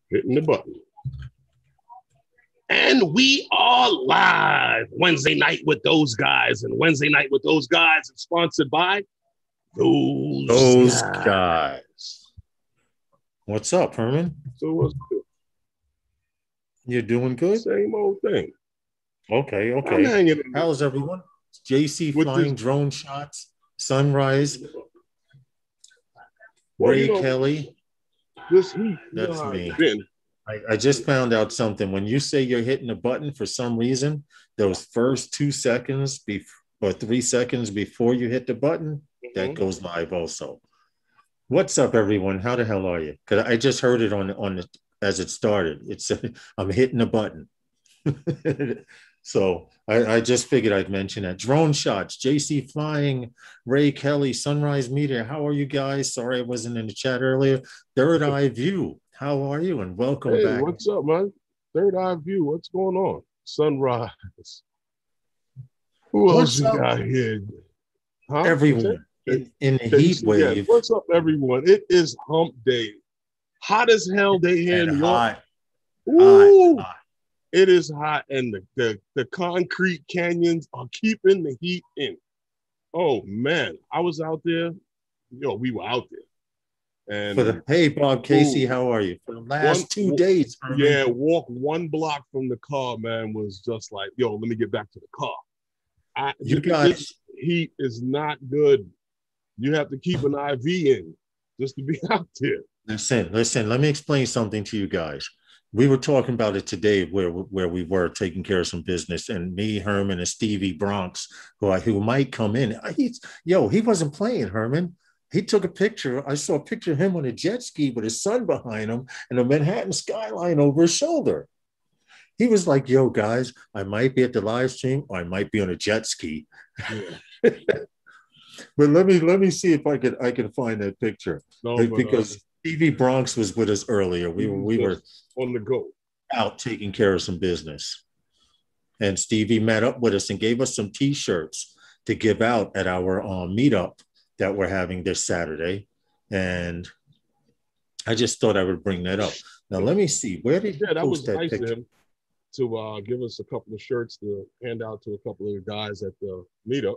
Hitting the button. And we are live Wednesday night with those guys. And Wednesday night with those guys is sponsored by those guys. What's up, Herman? So what's good? You're doing good? Same old thing. Okay. I'm hanging in. How's everyone? JC With flying this drone shots, sunrise. Well, Ray Kelly. This heat, That's me. I just found out something. When you say you're hitting a button, for some reason, those first 2 seconds or 3 seconds before you hit the button, that goes live also. What's up, everyone? How the hell are you? Because I just heard it on the, as it started. It said, I'm hitting a button. So I just figured I'd mention that. Drone shots, JC flying, Ray Kelly, Sunrise Media. How are you guys? Sorry I wasn't in the chat earlier. Third Eye View. How are you? And welcome back. What's up, man? Third Eye View. What's going on? Sunrise. Who else you got here? Huh? Everyone in the heat wave. Yeah. What's up, everyone? It is hump day. Hot as hell day here in New York. Hot. It is hot, and the concrete canyons are keeping the heat in. Oh, man. I was out there. We were out there. And hey, Bob Casey, how are you? For the last 2 days. Herman. Yeah, walk 1 block from the car, man, was just like, let me get back to the car. This heat is not good. You have to keep an IV in just to be out there. Listen, let me explain something to you guys. We were talking about it today where we were taking care of some business, and me, Herman, and Stevie Bronx, who might come in. He wasn't playing, Herman. He took a picture. I saw a picture of him on a jet ski with his son behind him and a Manhattan skyline over his shoulder. He was like, yo, guys, I might be at the live stream or I might be on a jet ski. Yeah. But let me see if I can find that picture. Because Stevie Bronx was with us earlier. We were on the go out taking care of some business. And Stevie met up with us and gave us some T-shirts to give out at our meetup that we're having this Saturday. And I just thought I would bring that up. Now, let me see. Where did he post that nice picture? Of him to give us a couple of shirts to hand out to a couple of the guys at the meetup.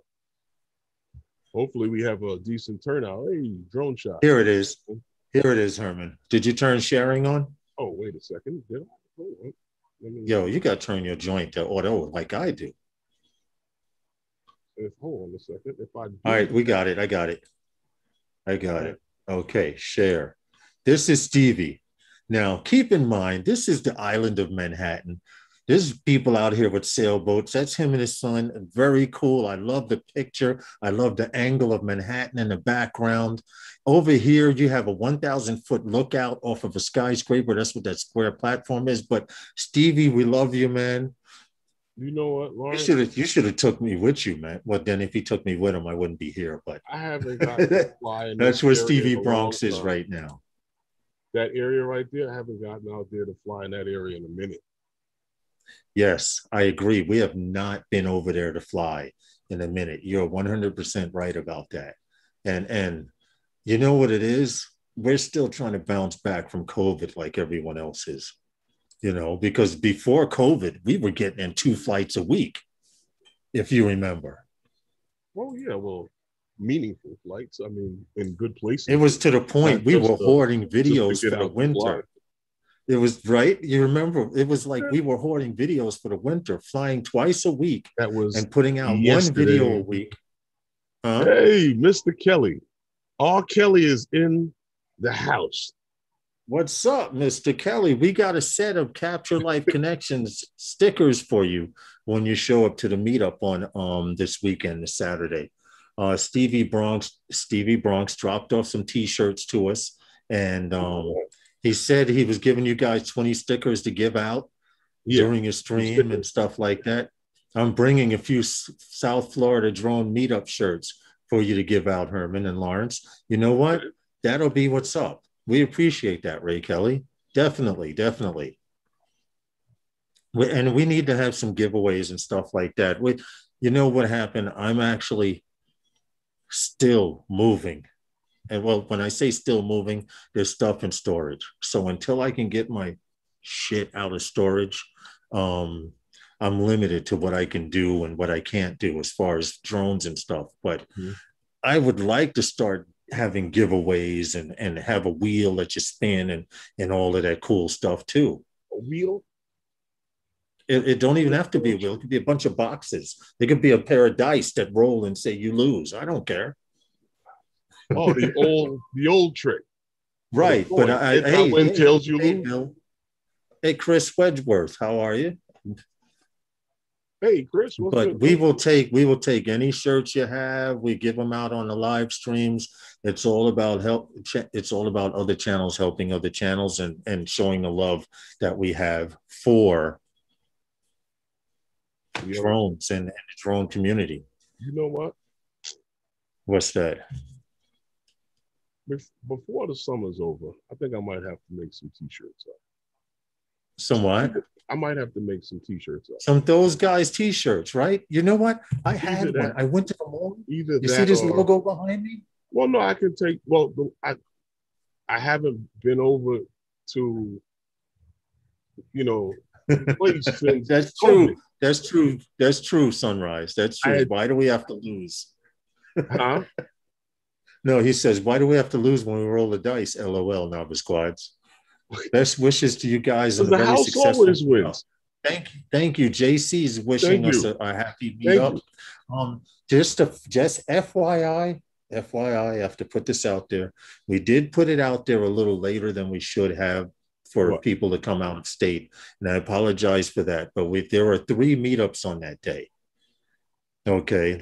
Hopefully we have a decent turnout. Hey, drone shot. Here it is. Here it is, Herman. Did you turn sharing on? Oh, wait a second. Yo, you got to turn your joint to auto like I do. Hold on a second. All right, we got it. I got it. Okay, share. This is Stevie. Now, keep in mind, this is the island of Manhattan. There's people out here with sailboats. That's him and his son. Very cool. I love the picture. I love the angle of Manhattan in the background. Over here, you have a 1,000-foot lookout off of a skyscraper. That's what that square platform is. But Stevie, we love you, man. You know what, Lawrence? You should have took me with you, man. Well, then if he took me with him, I wouldn't be here. But I haven't gotten to fly in that's where Stevie Bronx is right now. That area right there, I haven't gotten out there to fly in that area in a minute. Yes, I agree. We have not been over there to fly in a minute. You're 100% right about that. And you know what it is? We're still trying to bounce back from COVID like everyone else is, because before COVID, we were getting in 2 flights a week, if you remember. Oh, yeah. Well, meaningful flights. I mean, in good places. It was to the point we were hoarding videos for the winter. It was right. You remember, it was like we were hoarding videos for the winter, flying twice a week and putting out yesterday. 1 video a week. Huh? Hey, Mr. Kelly. R. Kelly is in the house. What's up, Mr. Kelly? We got a set of Capture Life Connections stickers for you when you show up to the meetup on this weekend, this Saturday. Stevie Bronx dropped off some T-shirts to us, and he said he was giving you guys 20 stickers to give out during your stream and stuff like that. I'm bringing a few South Florida drone meetup shirts for you to give out, Herman and Lawrence. You know what? That'll be what's up. We appreciate that, Ray Kelly. Definitely. And we need to have some giveaways and stuff like that. You know what happened? I'm actually still moving And well, when I say still moving, there's stuff in storage. So until I can get my shit out of storage, I'm limited to what I can do and what I can't do as far as drones and stuff. But I would like to start having giveaways and have a wheel that you spin and all of that cool stuff too. A wheel? It don't even have to be a wheel. It could be a bunch of boxes. It could be a pair of dice that roll and say you lose. I don't care. Oh, the old trick. Right. But hey, tells you lose. Bill. Hey, Chris Wedgeworth, how are you? Hey, Chris. But we will take any shirts you have. We give them out on the live streams. It's all about help. It's all about other channels helping other channels and showing the love that we have for drones and the drone community. You know what? What's that? Before the summer's over, I think I might have to make some t-shirts up. Some what? I might have to make some t-shirts up. Some those guys t-shirts, right? You know what? I had one. I went to the mall. You see this logo behind me? Well, no, I can take. Well, I haven't been over to, place since. That's true. That's true. That's true. Sunrise. That's true. Why do we have to lose? Huh? No, he says, why do we have to lose when we roll the dice? LOL, Novice Squads. Best wishes to you guys and a very successful wins. Thank you. JC is wishing us a happy meetup. Just FYI, I have to put this out there. We did put it out there a little later than we should have for people to come out of state, and I apologize for that. But there are 3 meetups on that day. Okay,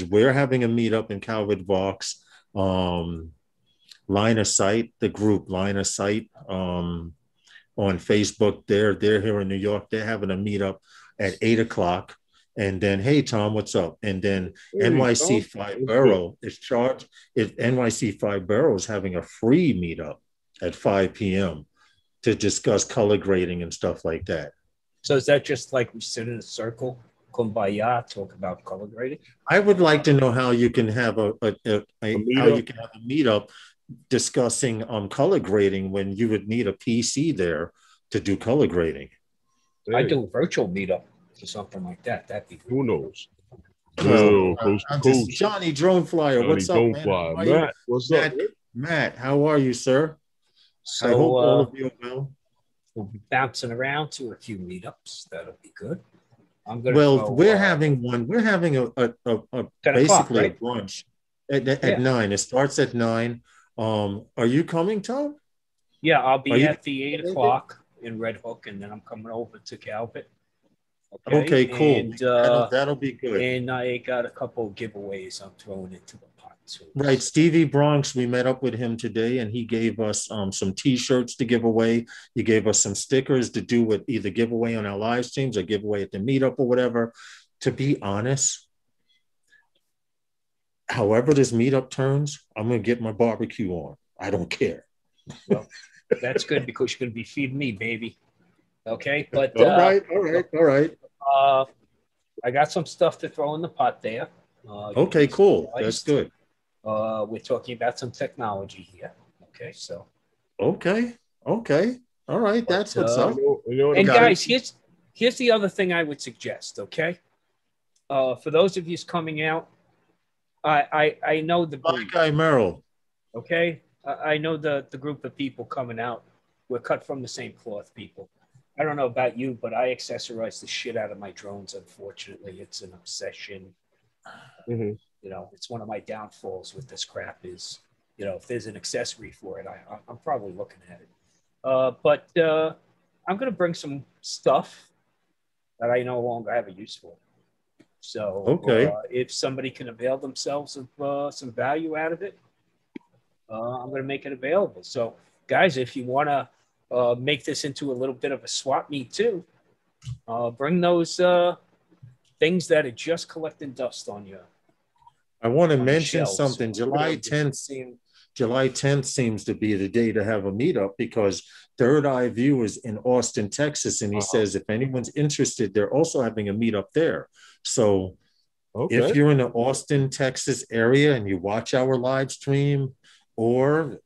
we're having a meetup in Calvert Vaux. Line of Sight, the group Line of Sight on Facebook. They're here in New York. They're having a meetup at 8:00. And then, hey Tom, what's up? And then NYC 5 Borough is charged. NYC 5 Borough is having a free meetup at 5 p.m. to discuss color grading and stuff like that. So is that just like we sit in a circle, kumbaya, talk about color grading? I would like to know how you can have a meetup discussing color grading when you would need a PC there to do color grading. I do a virtual meetup or something like that. That'd be who knows. Johnny Drone Flyer, Johnny what's up, man? Matt, what's up? Matt, how are you, sir? So I hope all of you are well. We'll be bouncing around to a few meetups. That'll be good. We're having one. We're having a basically right? A brunch at 9. It starts at 9. Are you coming, Tom? Yeah, I'll be at the 8 o'clock in Red Hook, and then I'm coming over to Calvert. Okay, cool. And, that'll be good. And I got a couple of giveaways I'm throwing into the pot too. Right, Stevie Bronx. We met up with him today, and he gave us some T-shirts to give away. He gave us some stickers to do with either giveaway on our live streams or giveaway at the meetup or whatever. To be honest, however this meetup turns, I'm gonna get my barbecue on. I don't care. Well, that's good because you're gonna be feeding me, baby. Okay, but all right. I got some stuff to throw in the pot there. Okay, cool. That's good. We're talking about some technology here. Okay, so. Okay. All right, that's what's up. And guys, here's the other thing I would suggest. Okay, for those of you coming out, I know the group. Guy Merrill. Okay, I know the group of people coming out. We're cut from the same cloth, people. I don't know about you, but I accessorize the shit out of my drones. Unfortunately, it's an obsession. Mm-hmm. It's one of my downfalls with this crap is, if there's an accessory for it, I'm probably looking at it. But I'm going to bring some stuff that I no longer have a use for. So if somebody can avail themselves of some value out of it, I'm going to make it available. So guys, if you want to make this into a little bit of a swap meet too, bring those things that are just collecting dust on you. I want to mention something. July 10th seems to be the day to have a meetup because Third Eye View is in Austin, Texas, and he says if anyone's interested, they're also having a meetup there. So if you're in the Austin, Texas area and you watch our live stream, or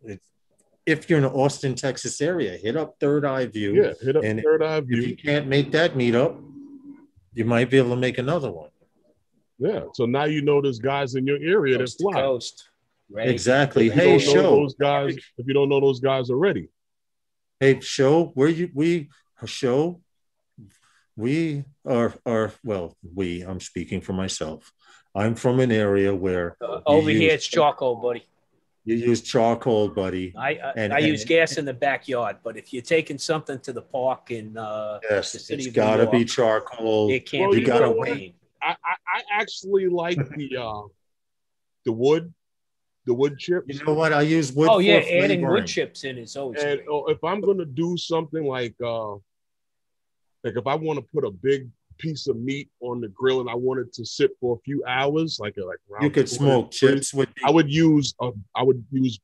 if you're in the Austin, Texas area, hit up Third Eye View. Yeah, hit up and Third Eye View. If you can't make that meetup, you might be able to make another one. Yeah. So now you know there's guys in your area Coast that fly. Coast. Right. Exactly. Hey, show those guys. If you don't know those guys already. Hey, show we are well, I'm speaking for myself. I'm from an area where over here it's charcoal, buddy. You use charcoal, buddy. I use gas in the backyard, but if you're taking something to the park in yes, the city it's of got to be York, charcoal. it can't be propane. I actually like the wood chips. You know what? I use wood. Oh yeah, adding wood chips in is always great. If I'm gonna do something like if I want to put a big piece of meat on the grill and I want it to sit for a few hours, you could smoke chips with. I would use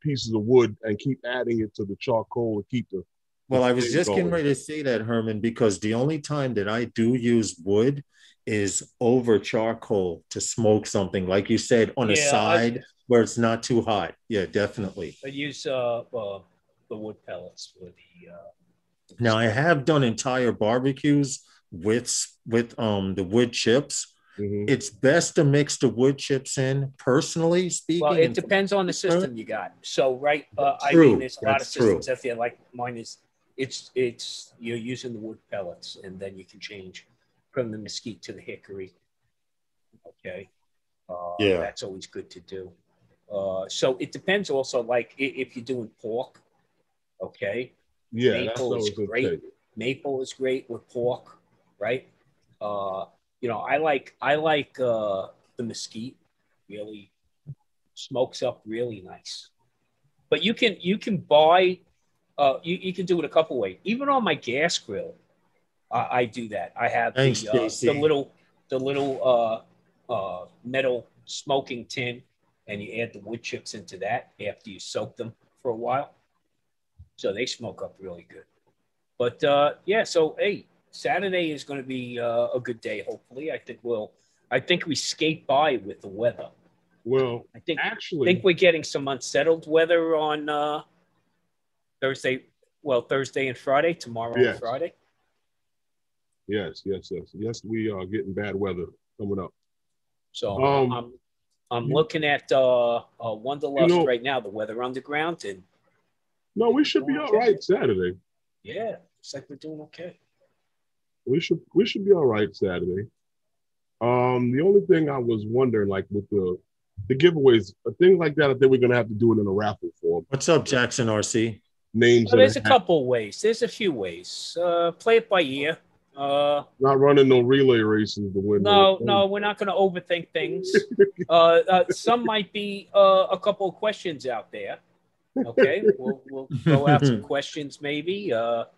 pieces of wood and keep adding it to the charcoal to keep the. Well, I was just getting ready to say that, Herman, because the only time that I do use wood is over charcoal to smoke something, like you said, on the side where it's not too hot. Yeah, definitely. I use the wood pellets for the. Now I have done entire barbecues with the wood chips. Mm-hmm. It's best to mix the wood chips in, personally speaking. Well, it depends on the system you got. So, right, I mean, there's a lot of systems out there. Like mine is, it's you're using the wood pellets, and then you can change from the mesquite to the hickory. Okay, that's always good to do. So it depends also, like if you're doing pork. Okay. Yeah, maple is great. Okay. Maple is great with pork, right? I like the mesquite. Really smokes up really nice. But you can buy. You can do it a couple ways. Even on my gas grill, I do that. I have the little metal smoking tin, and you add the wood chips into that after you soak them for a while. So they smoke up really good. But so hey, Saturday is going to be a good day. Hopefully, I think we skate by with the weather. Well, I think we're getting some unsettled weather on Thursday. Well, Thursday and Friday. Tomorrow and Friday. Yes. We are getting bad weather coming up. So I'm looking at Wanderlust right now, the Weather Underground, and. No, we should be all right Saturday. Yeah, it's like we're doing okay. We should be all right Saturday. The only thing I was wondering, like with the giveaways, things like that, I think we're gonna have to do it in a raffle form. What's up, Jackson RC? Names. Well, there's a couple ways. There's a few ways. Play it by ear. Not running no relay races to win. No, we're not going to overthink things. Some might be a couple of questions out there. Okay, we'll throw out some questions, maybe. Well,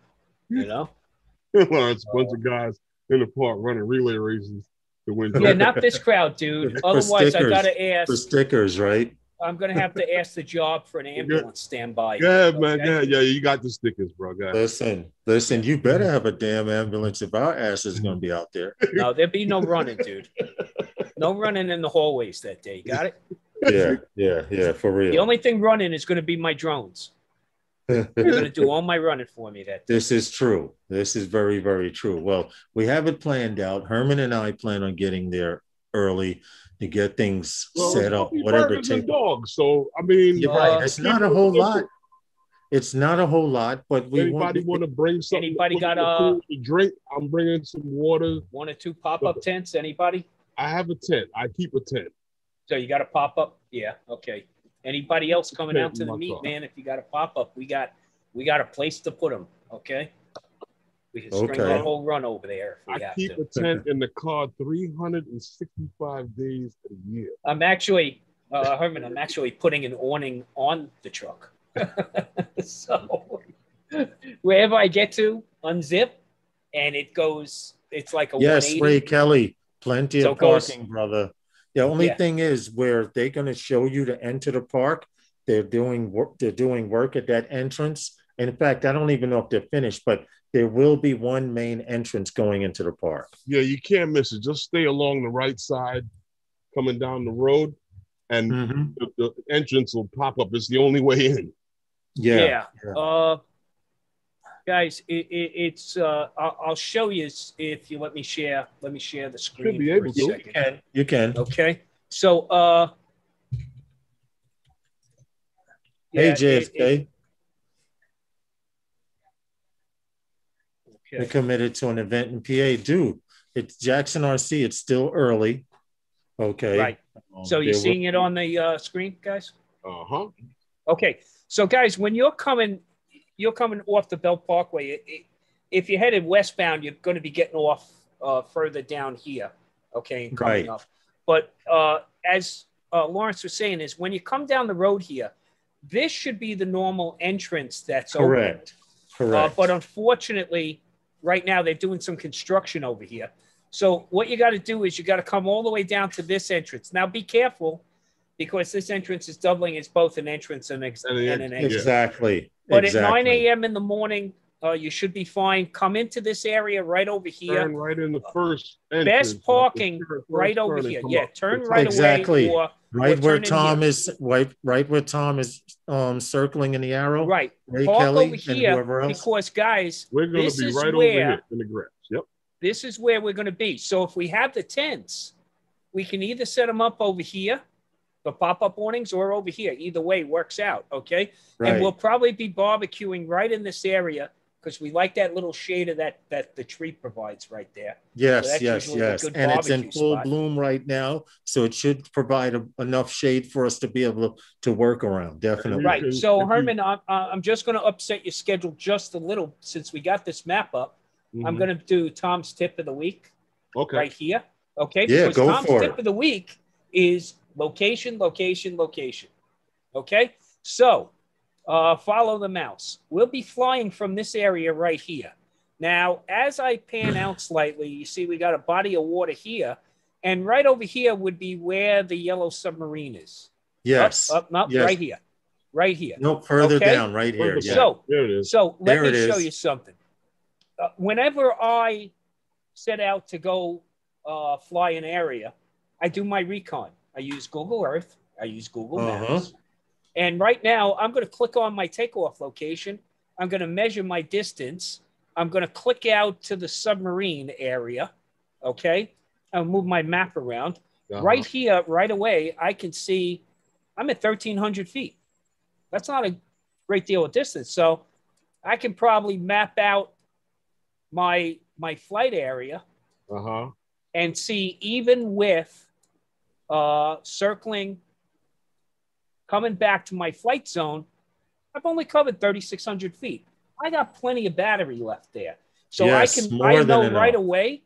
it's a bunch of guys in the park running relay races to win. Yeah, not this crowd, dude. Otherwise, I gotta ask for stickers, right? I'm gonna have to ask the job for an ambulance standby. Yeah, man. Yeah, you got the stickers, bro. Listen. You better have a damn ambulance if our ass is gonna be out there. No, there'll be no running, dude. No running in the hallways that day. Got it? Yeah, for real. The only thing running is going to be my drones. They're going to do all my running for me that day. This is true. This is very, very true. Well, we have it planned out. Herman and I plan on getting there early to get things set up. Whatever it takes. Dogs. So I mean, you're right. It's not a whole lot. It's not a whole lot, but anybody want to bring something? Anybody got a drink? I'm bringing some water. 1 or 2 pop-up tents. Anybody? I have a tent. I keep a tent. So you got a pop-up? Yeah, okay. Anybody else coming out to the meet, man? If you got a pop-up, we got a place to put them, okay? We can string the whole run over there if we have to. I keep a tent in the car 365 days a year. I'm actually, Herman, putting an awning on the truck. So wherever I get to, unzip, and it goes, it's like a 180. Yes, Ray Kelly, plenty of parking, brother. The only thing is where they're going to show you to enter the park, they're doing work at that entrance. And in fact, I don't even know if they're finished, but there will be one main entrance going into the park. Yeah, you can't miss it. Just stay along the right side coming down the road. and the entrance will pop up. It's the only way in. Yeah. Guys, it's I'll show you if you let me share. Let me share the screen. Should be able to. Second. You can. Okay. So hey, JSK. Okay. We're committed to an event in PA. Dude, it's Jackson RC. It's still early. Okay. Right. So you're seeing it on the screen, guys? Uh-huh. Okay. So guys, when you're coming off the Belt Parkway, if you're headed westbound, you're going to be getting off further down here. Okay. And coming up. But as Lawrence was saying, is when you come down the road here, this should be the normal entrance that's open. Correct. But unfortunately, right now they're doing some construction over here. So what you got to do is you got to come all the way down to this entrance. Now be careful, because this entrance is doubling as both an entrance and an exit. Exactly. But at 9 a.m. in the morning, you should be fine. Come into this area right over here. Turn right in the first entrance. Best parking right over here. Yeah, turn right exactly. away. Right where Tom is, right where Tom is circling in the arrow. Right. Ray Park Kelly over here, because guys, we're going to be right over here in the grass. Yep. This is where we're going to be. So if we have the tents, we can either set them up over here for pop-up warnings or over here. Either way works out, okay? Right. And we'll probably be barbecuing right in this area, because we like that little shade of that the tree provides right there. Yes, so yes. And it's in full bloom right now, so it should provide enough shade for us to be able to work around, definitely. Right. So, Herman, I'm just going to upset your schedule just a little since we got this map up. I'm going to do Tom's tip of the week right here. Okay? Yeah, because go Tom's for tip of the week is location, location, location. Okay? So, follow the mouse. We'll be flying from this area right here. Now, as I pan out slightly, you see we got a body of water here, and right over here would be where the yellow submarine is. Yes. Up, yes. Right here. Right here. No, further down, right here. Yeah. So let me show you something. Whenever I set out to go fly an area, I do my recon. I use Google Earth. I use Google Maps. And right now, I'm going to click on my takeoff location. I'm going to measure my distance. I'm going to click out to the submarine area. Okay? I'll move my map around. Right here, right away, I can see I'm at 1,300 feet. That's not a great deal of distance. So I can probably map out my flight area and see, even with circling, coming back to my flight zone, I've only covered 3,600 feet. I got plenty of battery left there. So I know right away,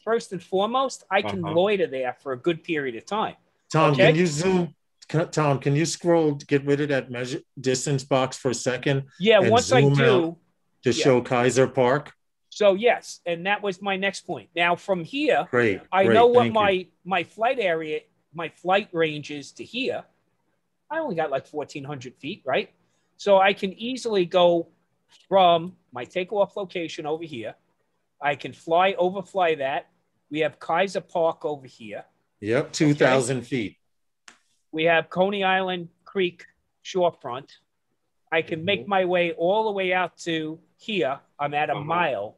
first and foremost, I can loiter there for a good period of time. Tom, can you zoom? Tom, can you scroll, get rid of that measure distance box for a second? Yeah, once I do. To show Kaiser Park? So yes, and that was my next point. Now from here, I know what my flight area, my flight range is to here. I only got like 1,400 feet, right? So I can easily go from my takeoff location over here. I can overfly that. We have Kaiser Park over here. Yep, 2,000 feet. We have Coney Island Creek shorefront. I can make my way all the way out to here. I'm at a mile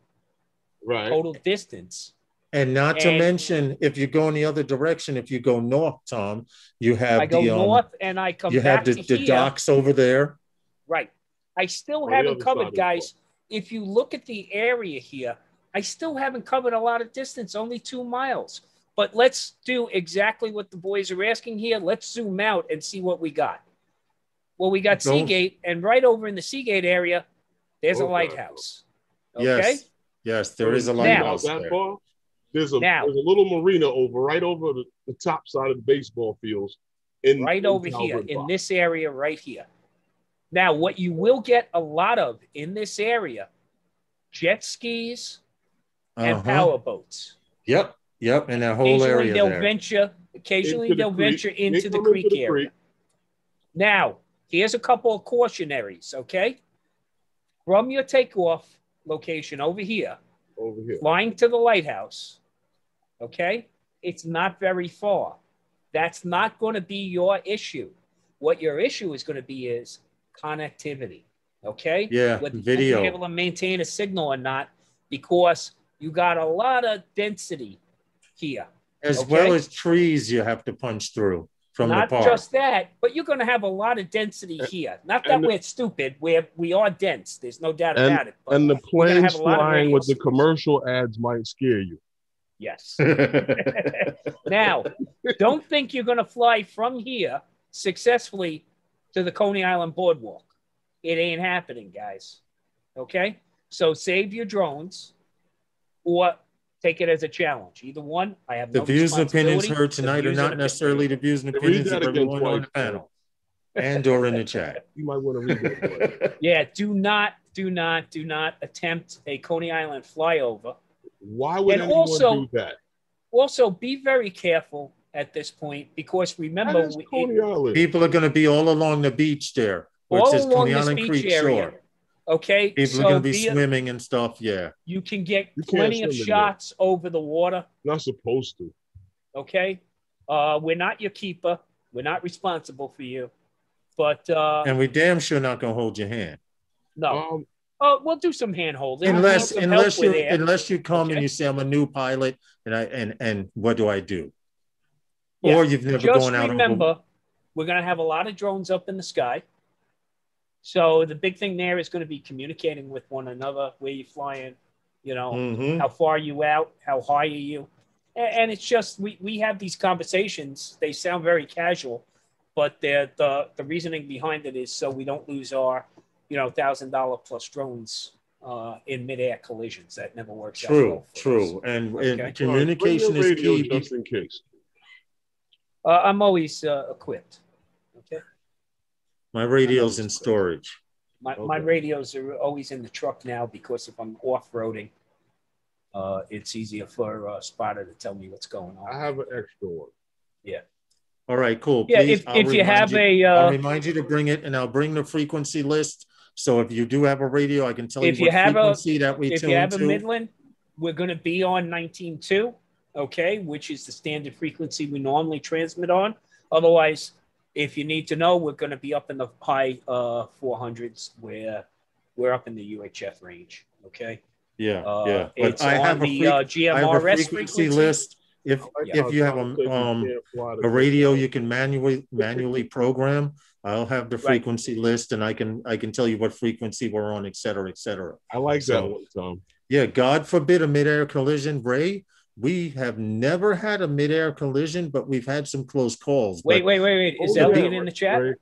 total distance. And not to mention, if you go in the other direction, if you go north, Tom, you have I go north and I come back to the docks over there. Right. I still haven't covered, guys. If you look at the area here, I still haven't covered a lot of distance, only 2 miles. But let's do exactly what the boys are asking here. Let's zoom out and see what we got. Well, we got Seagate, and right over in the Seagate area, there's a lighthouse. Okay? Yes, there is a lighthouse there. There's a little marina right over the top side of the baseball fields. Right over here, in this area right here. Now, what you will get a lot of in this area, jet skis and power boats. Yep, and that whole area Occasionally they'll venture into the creek area. Now, here's a couple of cautionaries, okay? From your takeoff location over here, flying to the lighthouse, okay? It's not very far. That's not going to be your issue. What your issue is going to be is connectivity. Okay? Yeah, whether video. you're able to maintain a signal or not, because you got a lot of density here. As well as trees you have to punch through from not the park. Just that, but you're going to have a lot of density here. Not that we're stupid, we are dense. There's no doubt about it. But and the planes flying with the commercial ads might scare you. Yes. Now, don't think you're going to fly from here successfully to the Coney Island Boardwalk. It ain't happening, guys. Okay? So save your drones or take it as a challenge. Either one, I have no responsibility. The views and opinions heard tonight are not necessarily the views and opinions of everyone on the panel and or in the chat. You might want to read that. Yeah, do not attempt a Coney Island flyover. Why would anyone do that? Also, be very careful at this point, because remember, people are going to be all along the beach there. All along this beach area. Okay, people are going to be swimming and stuff. Yeah, you can get plenty of shots over the water. Not supposed to. Okay, we're not your keeper. We're not responsible for you, but and we damn sure not going to hold your hand. No. We'll do some hand holding. Unless you come and you say, I'm a new pilot, and what do I do? Yeah. Or you've never gone out. Just remember, we're going to have a lot of drones up in the sky. So the big thing there is going to be communicating with one another, where you're flying, how far are you out, how high are you? And it's just, we have these conversations. They sound very casual, but the reasoning behind it is so we don't lose our $1,000 plus drones in midair collisions. That never works out well for us. And communication is key. Just in case. I'm always equipped. Okay. My radio's in storage. My radios are always in the truck now, because if I'm off-roading, it's easier for a spotter to tell me what's going on. I have an extra one. Yeah. All right, cool. Yeah, please, if you have I'll remind you to bring it, and I'll bring the frequency list. So if you do have a radio, I can tell you what frequency that we tune to. If you have a Midland, we're going to be on 19.2, okay, which is the standard frequency we normally transmit on. Otherwise, if you need to know, we're going to be up in the high 400s, where we're up in the UHF range, okay? Yeah, yeah. But I have the GMRS frequency list. If you have a radio you can manually program, I'll have the frequency list, and I can tell you what frequency we're on, et cetera, et cetera. I like that one, Tom. Yeah, God forbid a midair collision, Ray. We have never had a midair collision, but we've had some close calls. Wait. Is Elliot in the chat? Ray.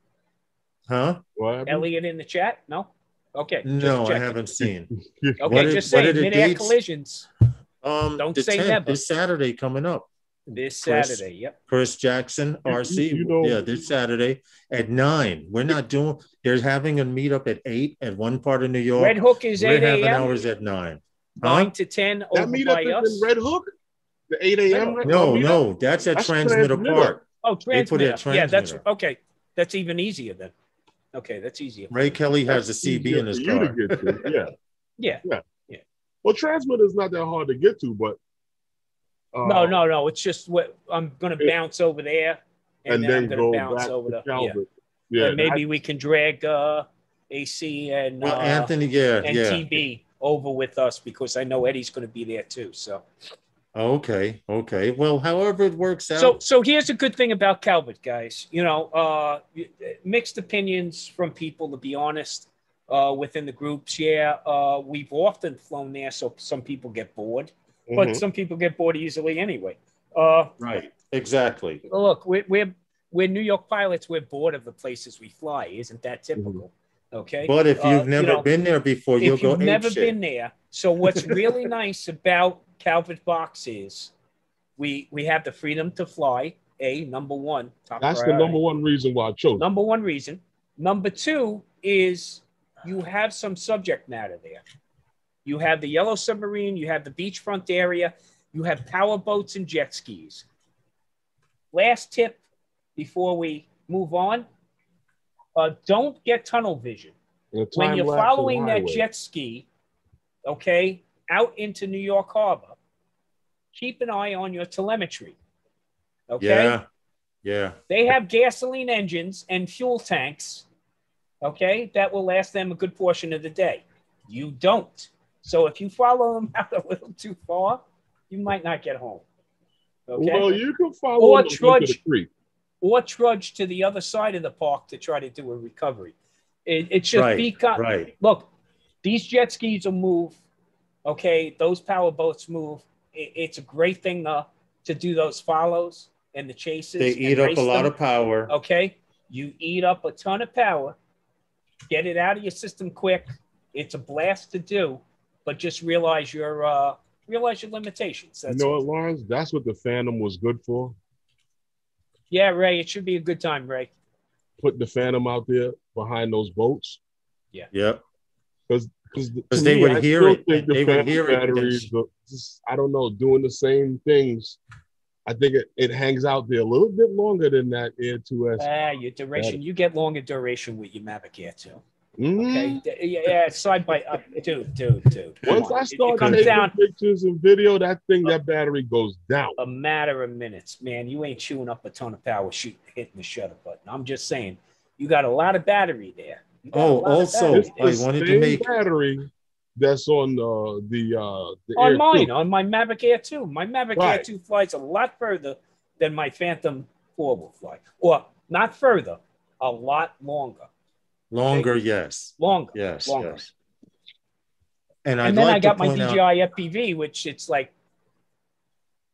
Huh? Elliot in the chat? No? Okay. No, I haven't seen. Okay, just say midair collisions. Don't say 10th, never. This Saturday coming up. This Saturday, yep. Chris Jackson, RC. This Saturday at 9. We're not doing. They're having a meetup at 8 at one part of New York. Red Hook is 8 a.m. We're having ours at 9. 9 to 10 over by us. In Red Hook? The 8 a.m. No, that's at Transmitter Park. Oh, Transmitter. Yeah, that's okay. That's even easier then. Okay, that's easier. Ray Kelly has a CB in his car. Yeah. Well, Transmitter is not that hard to get to, but no. It's just I'm going to bounce over there, and then I'm going to bounce over to Calvert. Yeah. And maybe we can drag AC and Anthony, and TB over with us, because I know Eddie's going to be there too. So. Okay. Well, however it works out. So here's a good thing about Calvert, guys. Mixed opinions from people, to be honest, within the groups. Yeah, we've often flown there, so some people get bored, but some people get bored easily anyway. Right. Exactly. Look, we're New York pilots. We're bored of the places we fly. Isn't that typical? Okay. But if you've never been there before, you'll go. If you've never been there, so what's really nice about Calvert Box is we have the freedom to fly. Number one. That's the number one reason why I chose. Number one reason. Number two is you have some subject matter there. You have the Yellow Submarine. You have the beachfront area. You have power boats and jet skis. Last tip before we move on. Don't get tunnel vision. When you're following that jet ski, okay, out into New York Harbor, keep an eye on your telemetry. Okay? Yeah. They have gasoline engines and fuel tanks, okay, that will last them a good portion of the day. You don't. So if you follow them out a little too far, you might not get home. Okay. Well, you can follow them to the creek. Or trudge to the other side of the park to try to do a recovery. It's just right. Look, these jet skis will move. Okay, those power boats move. It's a great thing to do those follows and the chases. They eat up a lot of power. Okay, you eat up a ton of power. Get it out of your system quick. It's a blast to do, but just realize your limitations. You know what, Lawrence? That's what the Phantom was good for. Yeah, Ray, it should be a good time, Ray. Put the Phantom out there behind those boats. Yeah. Yep. Because they would hear it. They would hear batteries, I don't know, doing the same things. I think it hangs out there a little bit longer than that Air 2S. Your duration, you get longer duration with your Mavic Air 2. Mm-hmm. Okay. Yeah, side by dude. Once I start taking pictures and video, that battery goes down. A matter of minutes, man. You ain't chewing up a ton of power hitting the shutter button. I'm just saying, you got a lot of battery there. Also, I wanted to make battery that's on the on Air mine 2. On my Mavic Air 2. My Mavic Air 2 flies a lot further than my Phantom 4 will fly, or not further, a lot longer. Longer, okay? Yes. Longer. Yes. Longer. Yes. And then I got my DJI FPV, which it's like,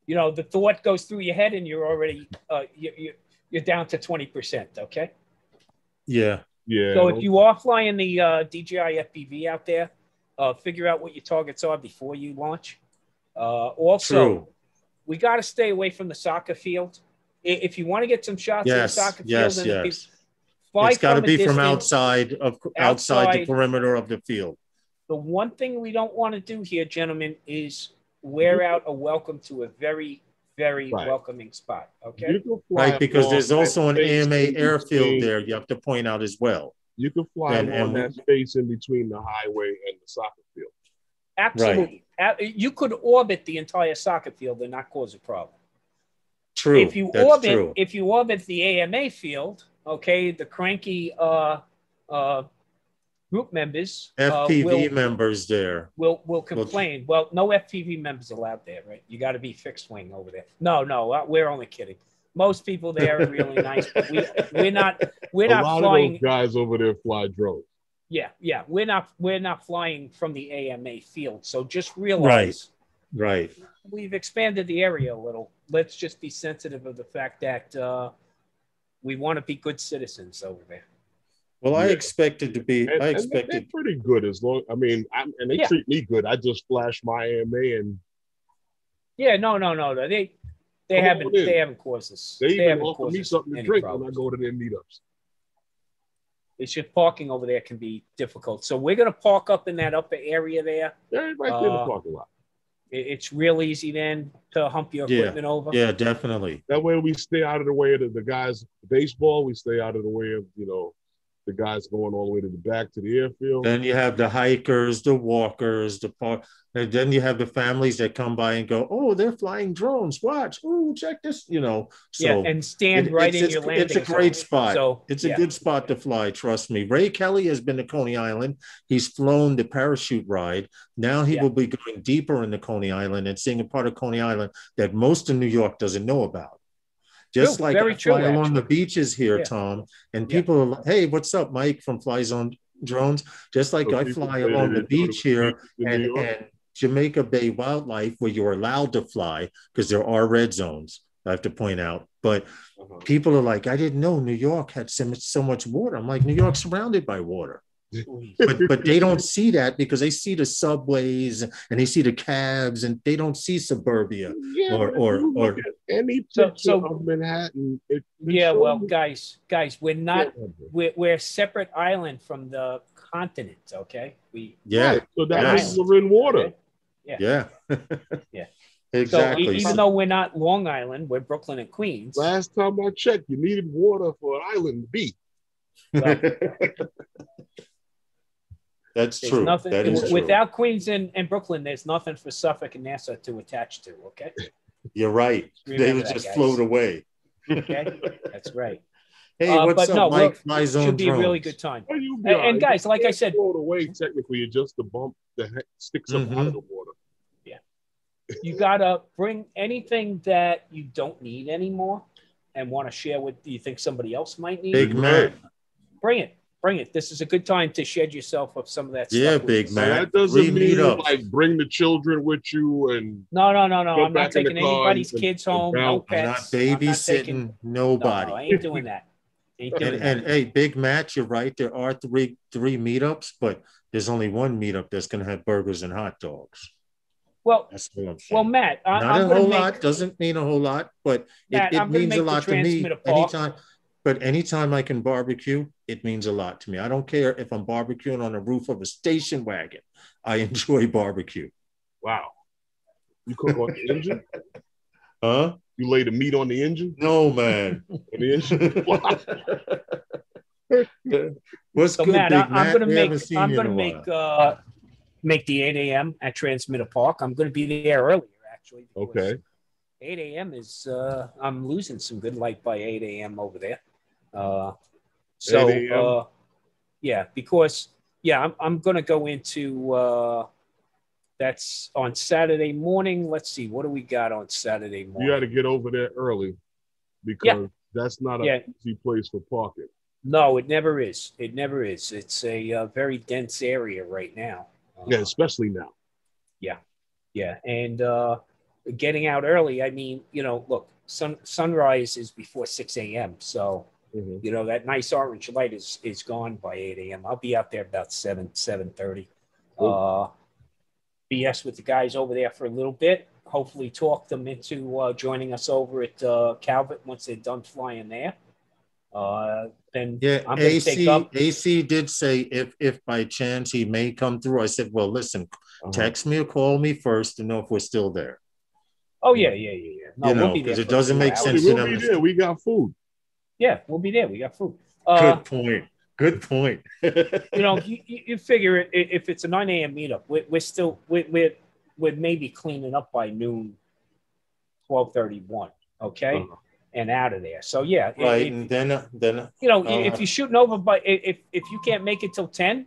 the thought goes through your head and you're already you're down to 20%. Okay. Yeah. Yeah. So if you are flying the DJI FPV out there, figure out what your targets are before you launch. Also, we got to stay away from the soccer field. If you want to get some shots in the soccer field, it's got to be from outside the perimeter of the field. The one thing we don't want to do here, gentlemen, is wear out a welcome to a very, very welcoming spot. Okay. Right, because there's also an AMA airfield there. You have to point out as well. You can fly on that space in between the highway and the soccer field. Absolutely. Right. You could orbit the entire soccer field and not cause a problem. True. If you orbit the AMA field, okay, the cranky group members, FPV members there will complain. Well, no FPV members allowed there, right? You got to be fixed wing over there. No, we're only kidding. Most people there are really nice, but we're not flying. A lot of those guys over there fly drones. Yeah, we're not flying from the AMA field. So just realize, right. We've expanded the area a little. Let's just be sensitive of the fact that we want to be good citizens over there. Well, I expected to be. They're pretty good as long. I mean, they treat me good. I just flash my AMA and. Yeah, no. They haven't caused us. They even offer me something to drink when I go to their meetups. It's just parking over there can be difficult. So we're gonna park up in that upper area there. Yeah, right there in the parking lot. It's real easy then to hump your equipment over. Yeah, definitely. That way we stay out of the way of the guys' baseball. We stay out of the way of the guys going all the way to the back to the airfield. Then you have the hikers, the walkers, the park, and then you have the families that come by and go, "Oh, they're flying drones. Watch. Oh, check this." So and stand in your landing. It's a great spot. So it's a good spot to fly. Trust me. Ray Kelly has been to Coney Island. He's flown the parachute ride. Now he will be going deeper into Coney Island and seeing a part of Coney Island that most of New York doesn't know about. Just like I fly along the beaches here, Tom, and people are like, "Hey, what's up, Mike from Fly Zone Drones?" Just like I fly along the beach here and Jamaica Bay Wildlife, where you're allowed to fly because there are red zones, I have to point out. But people are like, "I didn't know New York had so much water." I'm like, New York's surrounded by water. but they don't see that because they see the subways and they see the cabs and they don't see suburbia or any picture of Manhattan. Guys, we're a separate island from the continent. Okay, so that means we're in water. Yeah. Exactly. So even though we're not Long Island, we're Brooklyn and Queens. Last time I checked, you needed water for an island to be. That's true. That is true. Without Queens and Brooklyn, there's nothing for Suffolk and Nassau to attach to, okay? You're right. They would just float away. Okay, that's right. Hey, what's up, no, Mike? My zone should be a really good time. Well, and guys, like I said, float away technically, just the bump that sticks up out of the water. Yeah, you gotta bring anything that you don't need anymore and want to share with you think somebody else might need. Big Matt, bring it. This is a good time to shed yourself of some of that stuff. Yeah, Big Matt. That doesn't mean like bring the children with you and no. I'm not taking anybody's kids home. No pets. I'm not babysitting nobody. No, I ain't doing that. And hey, Big Matt, you're right. There are three meetups, but there's only one meetup that's going to have burgers and hot dogs. Well, that's what I'm saying. Well, Matt, not a whole lot doesn't mean a whole lot, but Matt, it means a lot to me anytime. But anytime I can barbecue, it means a lot to me. I don't care if I'm barbecuing on the roof of a station wagon. I enjoy barbecue. Wow. You cook on the engine? Huh? You lay the meat on the engine? No, man. On the engine? What's so good, Matt, Big Matt? I'm gonna make the 8 a.m. at Transmitter Park. I'm gonna be there earlier, actually. Okay. 8 a.m. is I'm losing some good light by 8 a.m. over there. Yeah, because I'm gonna go into that's on Saturday morning. Let's see, what do we got on Saturday morning? You got to get over there early because that's not an easy place for parking. No, it never is. It never is. It's a very dense area right now. Especially now. Yeah. And getting out early, I mean, look, sunrise is before 6 a.m. So, that nice orange light is gone by 8 a.m. I'll be out there about 7:30. BS with the guys over there for a little bit. Hopefully talk them into joining us over at Calvert once they're done flying there. Then I'm going to take up. AC did say if by chance he may come through. I said, well, listen, text me or call me first to know if we're still there. Oh yeah. No, we'll be there because it doesn't make sense. We'll be there. We got food. Yeah, we'll be there. We got food. Good point. You figure it, if it's a 9 a.m. meetup, we're maybe cleaning up by noon, 12:31. Okay. And out of there. So yeah, right. And then if you're shooting over if you can't make it till 10,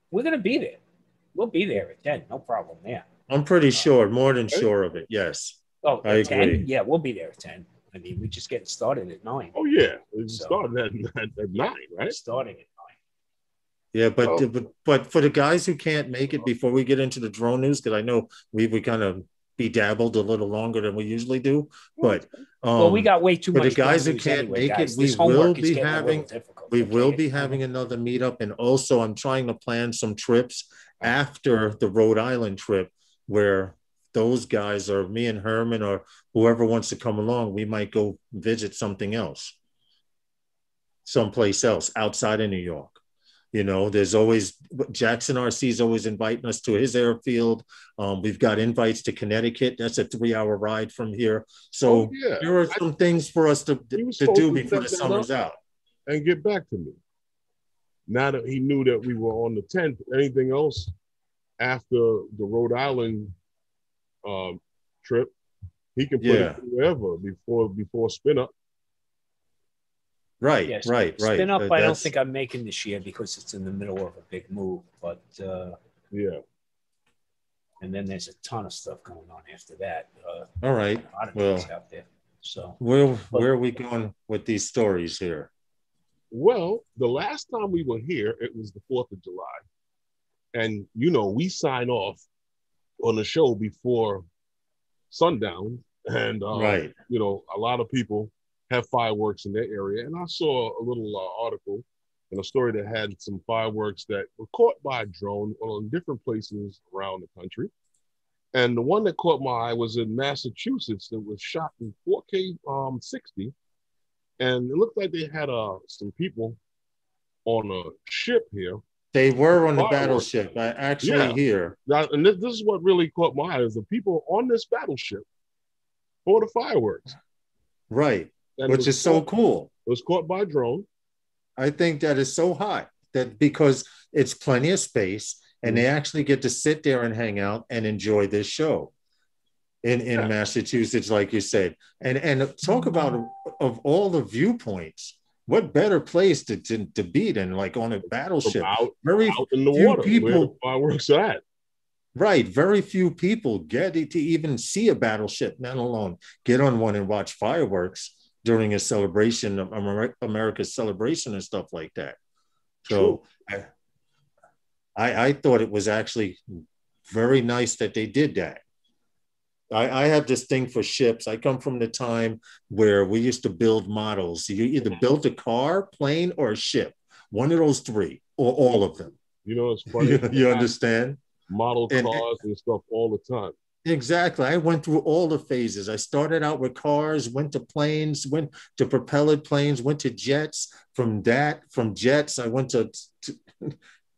we're gonna be there. We'll be there at 10, no problem there. I'm pretty sure, more than sure of it. Yes. Oh, I agree. Yeah, we'll be there at 10. I mean, we're just getting started at 9. Oh yeah, we started at 9, right? Starting at 9. Yeah, but for the guys who can't make it before we get into the drone news, because I know we kind of dabbled a little longer than we usually do, but we got way too much. For the guys who can't make it, we will be having another meetup, and also I'm trying to plan some trips after the Rhode Island trip where those guys or me and Herman or whoever wants to come along, we might go visit something else, someplace else outside of New York. There's always Jackson RC is always inviting us to his airfield. We've got invites to Connecticut. That's a 3-hour ride from here. So there are some things for us to do before the summer's out. And get back to me. Now that he knew that we were on the 10th, anything else after the Rhode Island trip, he can put it wherever before spin up. Right. Spin up, I don't think I'm making this year because it's in the middle of a big move. But and then there's a ton of stuff going on after that. All right. A lot of things out there. So where are we going with these stories here? Well, the last time we were here, it was the 4th of July, and we sign off on the show before sundown, and a lot of people have fireworks in their area. And I saw a little article and a story that had some fireworks that were caught by a drone on different places around the country. And the one that caught my eye was in Massachusetts that was shot in 4K 60. And it looked like they had some people on a ship here. They were on the battleship. I actually hear. Now, and this is what really caught my eye is the people on this battleship for the fireworks. Right. Which is so cool. It was caught by a drone. I think that is so hot because it's plenty of space and they actually get to sit there and hang out and enjoy this show in Massachusetts, like you said. And talk about of all the viewpoints, what better place to be than like on a battleship? Very out in the few water, people. where the fireworks are at. Right. Very few people get to even see a battleship, let alone get on one and watch fireworks during a celebration of America's celebration and stuff like that. So I thought it was actually very nice that they did that. I have this thing for ships. I come from the time where we used to build models. You either built a car, plane, or a ship. One of those three, or all of them. You know, it's funny. You understand? Model cars and stuff all the time. Exactly. I went through all the phases. I started out with cars, went to planes, went to propellant planes, went to jets. From jets, I went to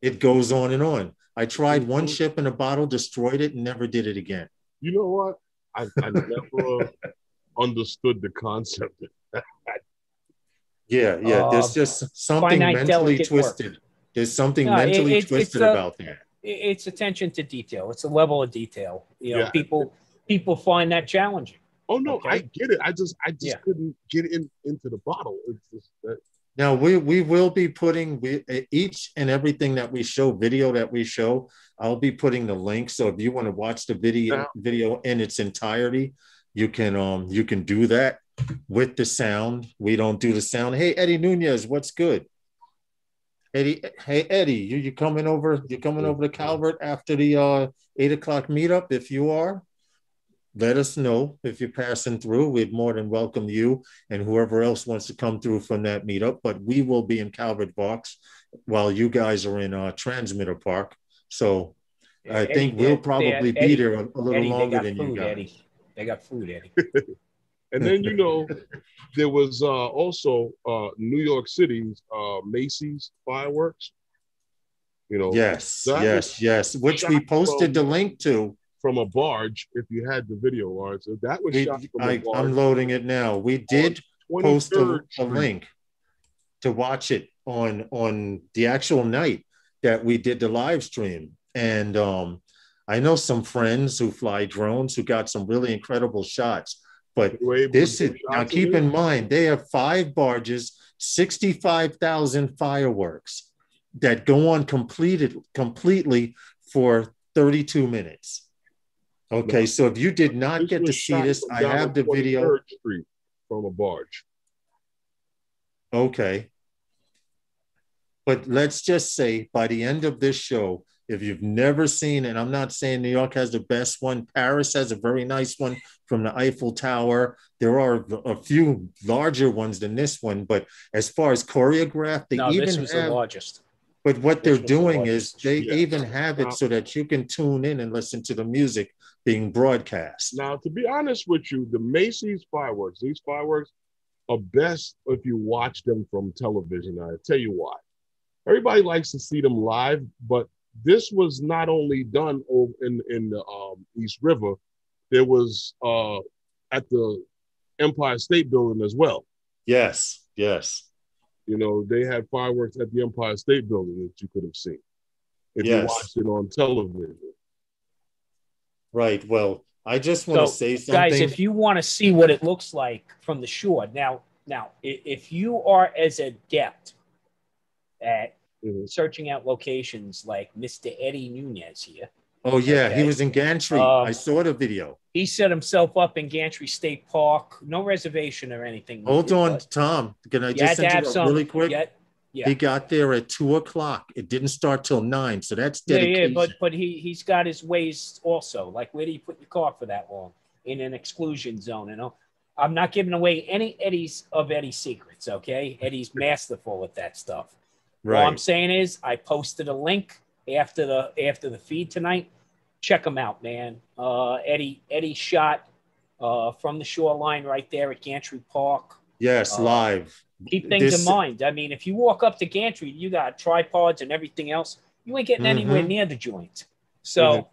it goes on and on. I tried one ship in a bottle, destroyed it, and never did it again. You know what? I never understood the concept of that. Yeah. There's just something mentally twisted. Work. There's something mentally twisted about that. It's attention to detail. It's a level of detail. You know, people find that challenging. Oh no, okay? I get it. I just couldn't get into the bottle. It's just that. Now we will be putting each and everything that we show, video that we show, I'll be putting the link. So if you want to watch the video in its entirety, you can do that with the sound. We don't do the sound. Hey, Eddie Nunez, what's good? Eddie, hey Eddie, you coming over? You coming over to Calvert after the 8 o'clock meetup? If you are, let us know. If you're passing through, we'd more than welcome you and whoever else wants to come through from that meetup. But we will be in Calvert Vaux while you guys are in Transmitter Park. So I think we'll probably be there a little longer than you guys. Eddie. They got food, Eddie. And then, there was also New York City's Macy's fireworks. Yes, which we posted the link to. From a barge, if you had the video, Lawrence. That was shot from a barge. I'm loading it now. We did post a link to watch it on the actual night that we did the live stream. And I know some friends who fly drones who got some really incredible shots. But this is, now keep in mind, they have 5 barges, 65,000 fireworks that go on completely for 32 minutes. Okay, so if you did not get to see this, I have the video. Street from a barge. Okay. But let's just say by the end of this show, if you've never seen, and I'm not saying New York has the best one, Paris has a very nice one from the Eiffel Tower. There are a few larger ones than this one, but as far as choreographed, this was the largest. But what they're doing is they even have it so that you can tune in and listen to the music being broadcast. Now, to be honest with you, the Macy's fireworks, these fireworks are best if you watch them from television. I'll tell you why. Everybody likes to see them live, but this was not only done over in the East River, there was at the Empire State Building as well. Yes. They had fireworks at the Empire State Building that you could have seen if you watched it on television. Right. Well, I just want to say something. Guys, if you want to see what it looks like from the shore, now, if you are as adept at searching out locations like Mr. Eddie Nunez here. Oh, yeah. Okay. He was in Gantry. I saw the video. He set himself up in Gantry State Park. No reservation or anything. Hold on, Tom. Can I just interrupt really quick? Yeah. He got there at 2:00. It didn't start till 9. So that's dedication. Yeah, but he's got his ways also. Like, where do you put your car for that long? In an exclusion zone, I'm not giving away any Eddie secrets, okay? Eddie's masterful at that stuff. Right. All I'm saying is I posted a link after the feed tonight. Check them out, man. Eddie shot from the shoreline right there at Gantry Park. Yes, live. Keep things in mind. I mean, if you walk up to Gantry, you got tripods and everything else. You ain't getting anywhere near the joint. So,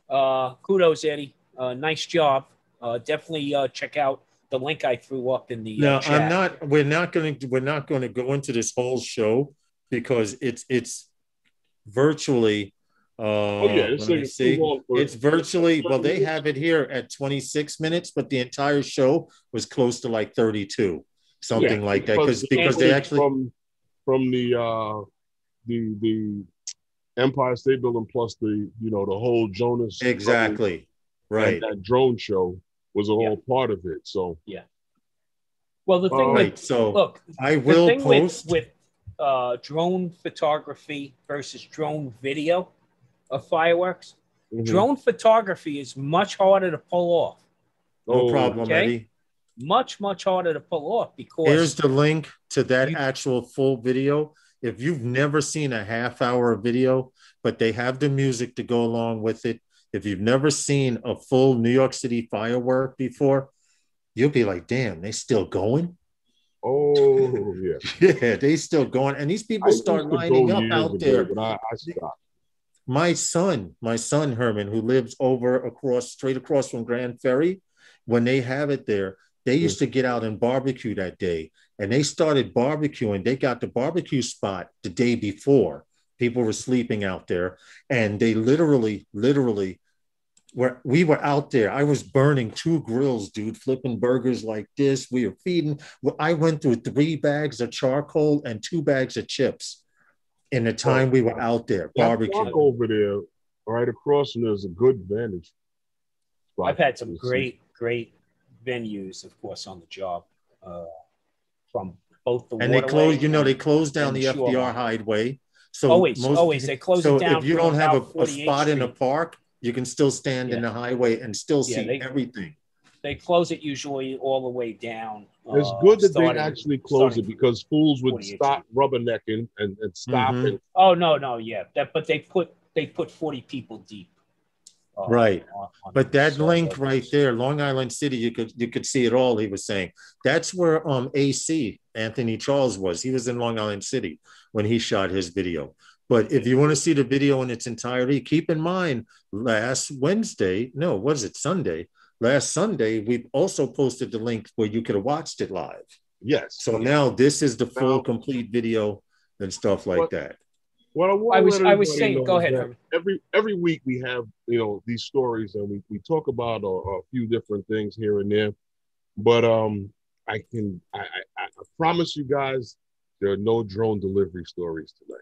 kudos, Eddie. Nice job. Definitely check out the link I threw up in the chat. We're not going to go into this whole show because it's virtually. It's virtually. Well, they have it here at 26 minutes, but the entire show was close to like 32. something like that, because the they actually from the Empire State Building plus the the whole Jonas exactly right, and that drone show was a whole part of it. So well, the thing I will post with drone photography versus drone video of fireworks. Drone photography is much harder to pull off. No problem, Eddie. Much harder to pull off, because here's the link to that actual full video. If you've never seen a half-hour video, but they have the music to go along with it, if you've never seen a full New York City firework before, you'll be like, damn, they still going? Oh, yeah. Yeah, they still going. And these people start lining up out there. But I stopped. My son, Herman, who lives straight across from Grand Ferry, when they have it there, they used to get out and barbecue that day. And they started barbecuing. They got the barbecue spot the day before. People were sleeping out there. And they literally, we were out there. I was burning 2 grills, dude, flipping burgers like this. We were feeding. I went through 3 bags of charcoal and 2 bags of chips in the time we were out there barbecuing. Over there, right across from there's a good vantage spot. I've had some great venues, of course, on the job, from both the and they closed down the FDR Highway. So always they close it down. So if you don't have a spot in the park, you can still stand in the highway and still see everything. They close it usually all the way down. It's good that they actually close it, because fools would stop rubbernecking and stop. And oh no, yeah, but they put 40 people deep. Right. But that link right there, Long Island City, you could see it all. He was saying that's where AC Anthony Charles was. He was in Long Island City when he shot his video. But if you want to see the video in its entirety, keep in mind Sunday, last Sunday, we also posted the link where you could have watched it live. Yes. So now this is the full complete video and stuff like that. Well, I was saying, go ahead. Every week we have these stories, and we talk about a few different things here and there. But I promise you guys, there are no drone delivery stories tonight.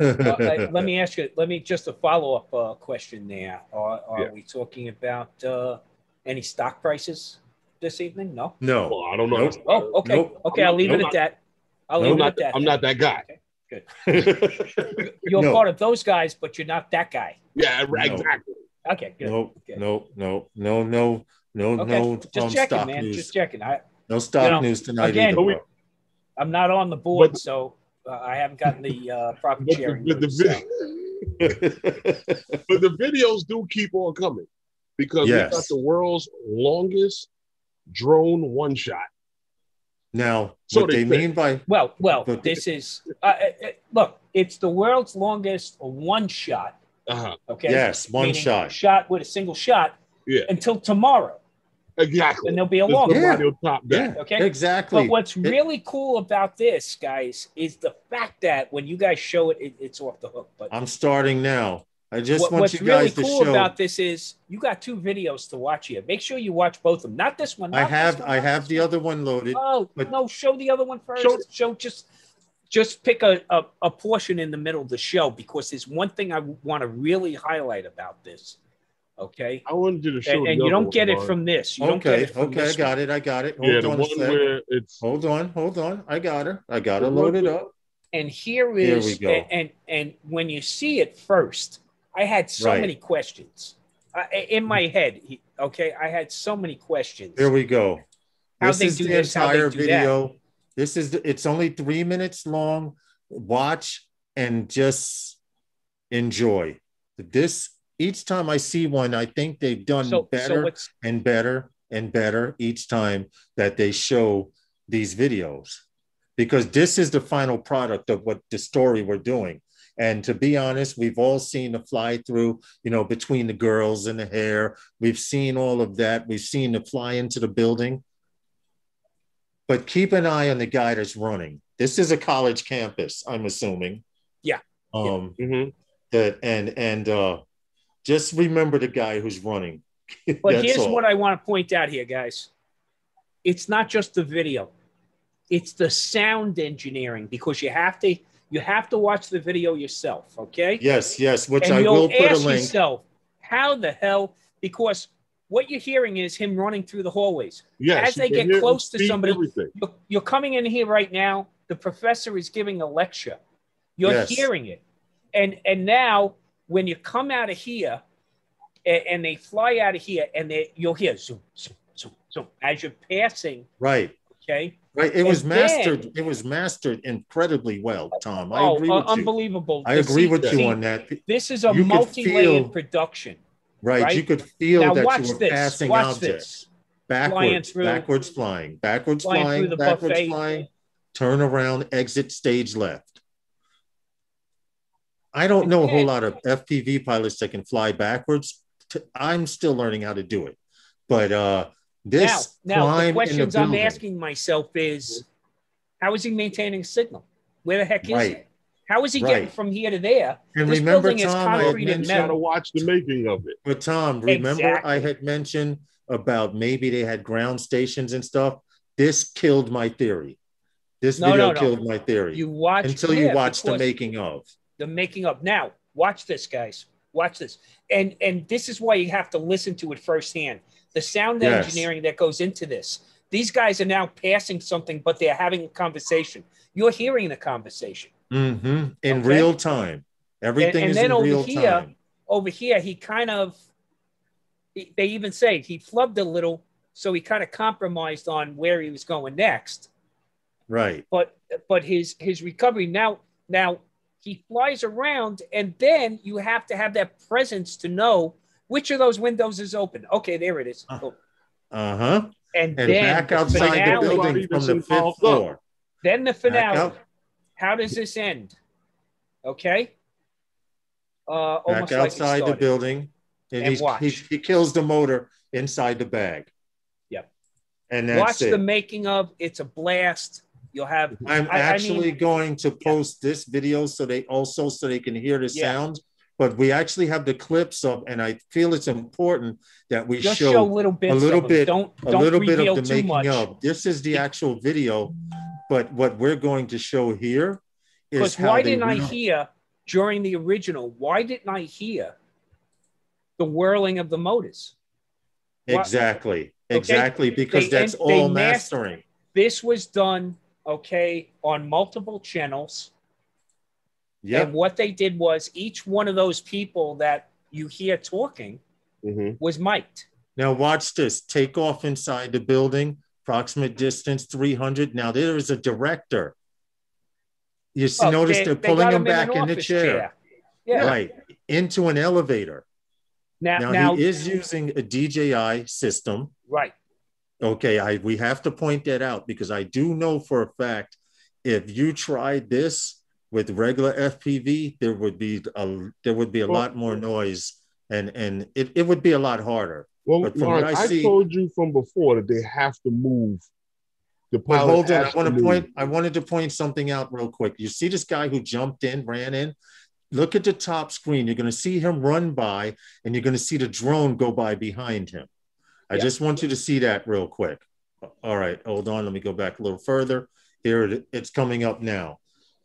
Let me ask you. Just a follow-up question there. Are we talking about any stock prices this evening? No. Well, I don't know. Nope. Oh, okay. Nope. Okay, I'll leave it at that. I'm not that guy. Okay. Good. You're part of those guys, but you're not that guy. Yeah, exactly. Okay, good. No. Okay. Just checking, man. News. Just checking. No stock news tonight. Again, either, I'm not on the board, so I haven't gotten the proper sharing. But the videos do keep on coming, because we got the world's longest drone one shot. Now, what they mean by this is look. It's the world's longest one shot. Okay. Yes, one shot. Shot with a single shot. Yeah. Until tomorrow. Exactly. And there'll be a long one. Yeah. Okay. Exactly. But what's really cool about this, guys, is the fact that when you guys show it, it's off the hook. But I'm starting now. I just want you guys to show. What's really cool about this is you got 2 videos to watch here. Make sure you watch both of them. Not this one. I have the other one loaded. Oh, no, show the other one first. Show just pick a portion in the middle of the show, because there's one thing I want to really highlight about this. Okay. I wanted you to show. And you don't get it from this. You don't get it from this. I got it. Hold on a second. Hold on. I got her loaded up. And here we go. And when you see it first, I had so many questions in my head. Okay, I had so many questions. Here we go. How they do this? How they do video. That. It's only 3 minutes long. Watch and just enjoy this. Each time I see one, I think they've done better and better and better each time that they show these videos, because this is the final product of what the story we're doing. And to be honest, we've all seen the fly through, between the girls and the hair. We've seen all of that. We've seen the fly into the building. But keep an eye on the guy that's running. This is a college campus, I'm assuming. Yeah. Just remember the guy who's running. But here's what I want to point out here, guys. it's not just the video, it's the sound engineering, because you have to watch the video yourself, okay? Yes, yes, which and I will put a ask link. yourself, how the hell? Because what you're hearing is him running through the hallways. Yes, as they get close to somebody, everything. You're coming in here right now. The professor is giving a lecture. You're hearing it, and now when you come out of here, and they fly out of here, and you'll hear zoom, zoom, zoom, zoom as you're passing. Right. Okay. Right. It was mastered. It was mastered incredibly well, Tom. I agree with you. Unbelievable. I agree with you on that. This is a multi-layered production. Right. You could feel now, that you were passing objects. Backwards, backwards flying, backwards flying, backwards flying, turn around, exit stage left. I don't know a whole lot of FPV pilots that can fly backwards. I'm still learning how to do it. But this now the questions I'm asking myself is, how is he maintaining signal? Where the heck is he? How is he getting from here to there? And this remember, building Tom, is concrete and metal. Got to watch the making of it. But Tom, remember I had mentioned about maybe they had ground stations and stuff. This killed my theory. This video killed my theory. You watch until you watch the making of. The making of. Now, watch this, guys. Watch this. And this is why you have to listen to it firsthand. The sound engineering that goes into this. These guys are now passing something, but they're having a conversation. You're hearing the conversation. Mm-hmm. In real time. Everything is in real time. Over here, he kind of, they even say he flubbed a little, so he kind of compromised on where he was going next. Right. But his recovery, now he flies around, and then you have to have that presence to know which of those windows is open. Okay, there it is. Uh-huh. And then back outside the building from the 5th floor. Then the finale. How does this end? Okay. Back outside the building, and he kills the motor inside the bag. Yep. And that's watch the making of. It's a blast. You'll have. I'm actually going to post this video so they can hear the sound. But we actually have the clips of, and I feel it's important that we show a little bit of the making of. This is the actual video, but what we're going to show here is how why didn't I hear during the original? Why didn't I hear the whirling of the motors? Exactly, because that's all mastering. This was done, on multiple channels. Yeah. And what they did was each one of those people that you hear talking was mic'd. Now watch this. Take off inside the building, approximate distance 300. Now there is a director. You notice they're pulling him back in the chair. Yeah. Right. Into an elevator. Now he is using a DJI system. Right. Okay, we have to point that out because I do know for a fact if you tried this with regular FPV, there would be a lot more noise and it would be a lot harder. Well, but from Mark, I told you from before that they have to move. The pilot hold on, I wanted to point something out real quick. You see this guy who ran in? Look at the top screen. You're going to see him run by, and you're going to see the drone go by behind him. I just want you to see that real quick. All right, hold on. Let me go back a little further. Here it's coming up now.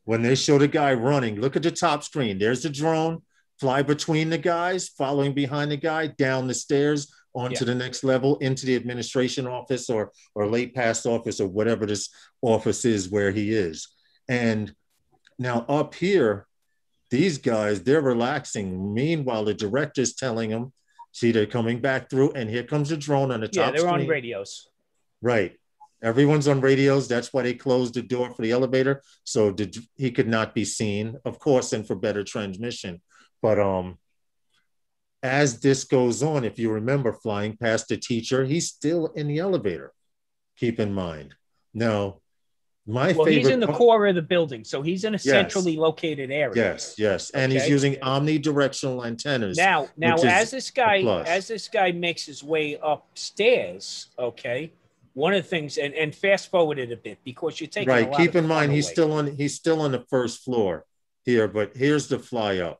When they show the guy running, look at the top screen. There's the drone, fly between the guys, following behind the guy, down the stairs, onto the next level, into the administration office or late pass office or whatever this office is where he is. And now up here, these guys, they're relaxing. Meanwhile, the director's telling them, see, they're coming back through, and here comes the drone on the top screen. Yeah, they're on radios. Right. Everyone's on radios. That's why they closed the door for the elevator, so he could not be seen, of course, and for better transmission. But as this goes on, if you remember flying past the teacher, he's still in the elevator. Keep in mind. Now, he's in the core of the building, so he's in a centrally located area. Yes. And he's using omnidirectional antennas. Now, as this guy makes his way upstairs, one of the things, and fast forward it a bit because you're taking a lot keep in mind away. he's still on the first floor here, but here's the fly up.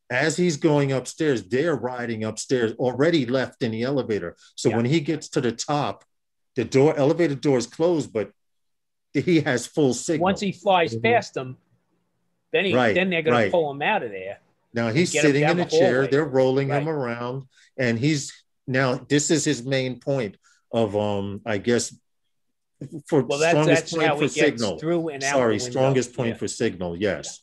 As he's going upstairs, they're riding upstairs, already left in the elevator. So when he gets to the top, The elevator door is closed, but he has full signal. Once he flies past them, then they're going to pull him out of there. Now he's sitting in a chair. They're rolling him around, and this is his main point of I guess strongest point for signal. Strongest point for signal. Yes.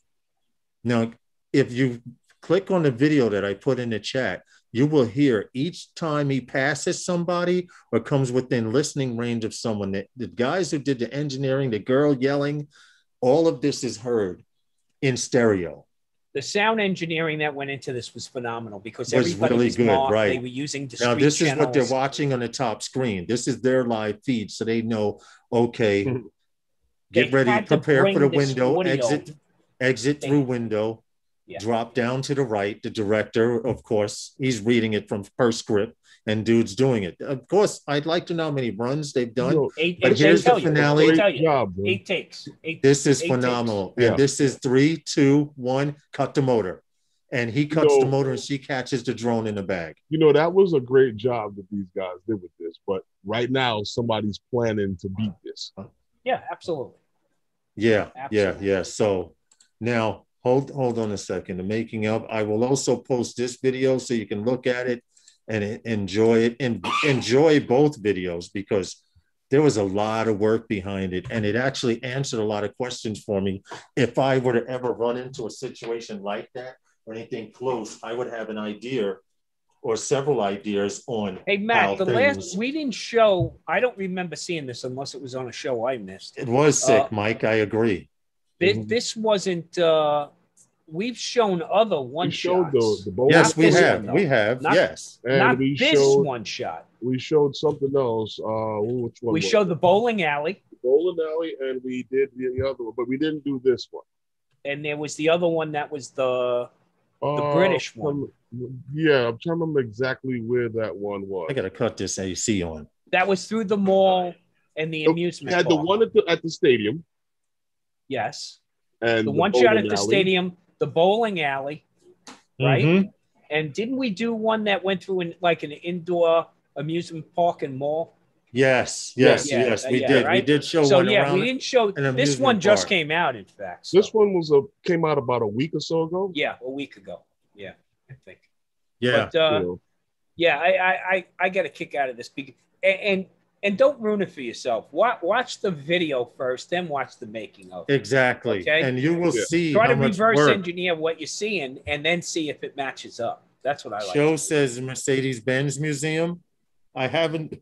Yeah. Now, if you click on the video that I put in the chat, you will hear each time he passes somebody or comes within listening range of someone, the guys who did the engineering, the girl yelling, all of this is heard in stereo. The sound engineering that went into this was phenomenal because everybody was good, right? They were using discrete now, this channels. Is what they're watching on the top screen. This is their live feed, so they know, okay, get ready, prepare for the window, exit through window. Yeah. Drop down to the right. The director, of course, he's reading it from per script, and dude's doing it. Of course, I'd like to know how many runs they've done. But here's the finale. 8 takes. This is phenomenal. And this is 3, 2, 1. Cut the motor, and he cuts the motor, and she catches the drone in the bag. That was a great job that these guys did with this. But right now, somebody's planning to beat this. Yeah, absolutely. Yeah. So now. Hold on a second. The making of. I will also post this video so you can look at it and enjoy it, and enjoy both videos because there was a lot of work behind it, and it actually answered a lot of questions for me. If I were to ever run into a situation like that or anything close, I would have an idea or several ideas on. Hey Matt, we didn't show. I don't remember seeing this unless it was on a show I missed. It was sick, Mike. I agree. This wasn't. We've shown other one shots. Yes, we have. Yes. Not this one shot. We showed something else. Which one? We showed the bowling alley. And we did the other one, but we didn't do this one. And there was the other one that was the British one. Yeah, I'm trying to remember exactly where that one was. I gotta cut this AC on. That was through the mall and the amusement park. The one at the stadium. Yes. And the one shot at the stadium, the bowling alley, right? Mm-hmm. And didn't we do one that went through an indoor amusement park and mall? Yes. We did. Right? We did show one around. We didn't show this one. Just came out, in fact. So. This one came out about a week or so ago. Yeah, a week ago. Yeah, I think. Yeah. But, I get a kick out of this and don't ruin it for yourself. Watch the video first, then watch the making of it. Exactly. Okay? And you will see. Try to reverse engineer what you're seeing and then see if it matches up. That's what I like. Show says Mercedes-Benz Museum. I haven't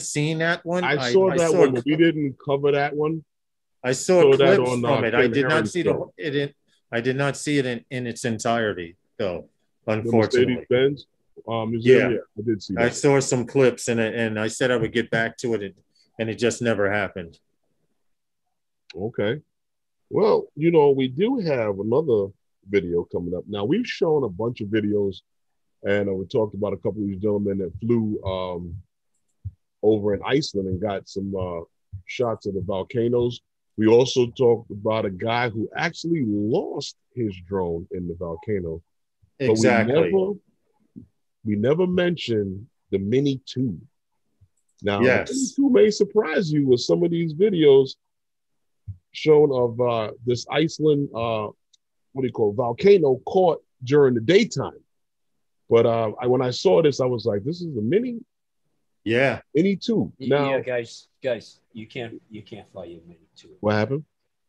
seen that one. I saw that one, but we didn't cover that one. I saw clips from it. I did not see I did not see it in its entirety, though, unfortunately. Mercedes-Benz? Museum, I did see that. I saw some clips and I said I would get back to it, and it just never happened. Okay. Well, we do have another video coming up. Now, we've shown a bunch of videos, and we talked about a couple of these gentlemen that flew over in Iceland and got some shots of the volcanoes. We also talked about a guy who actually lost his drone in the volcano. Exactly. We never mentioned the Mini 2. Now, yes. The Mini 2 may surprise you with some of these videos shown of this Iceland, volcano caught during the daytime. But when I saw this, I was like, this is the Mini? Yeah. Mini 2. Now, yeah, guys, you can't fly your Mini 2. What happened?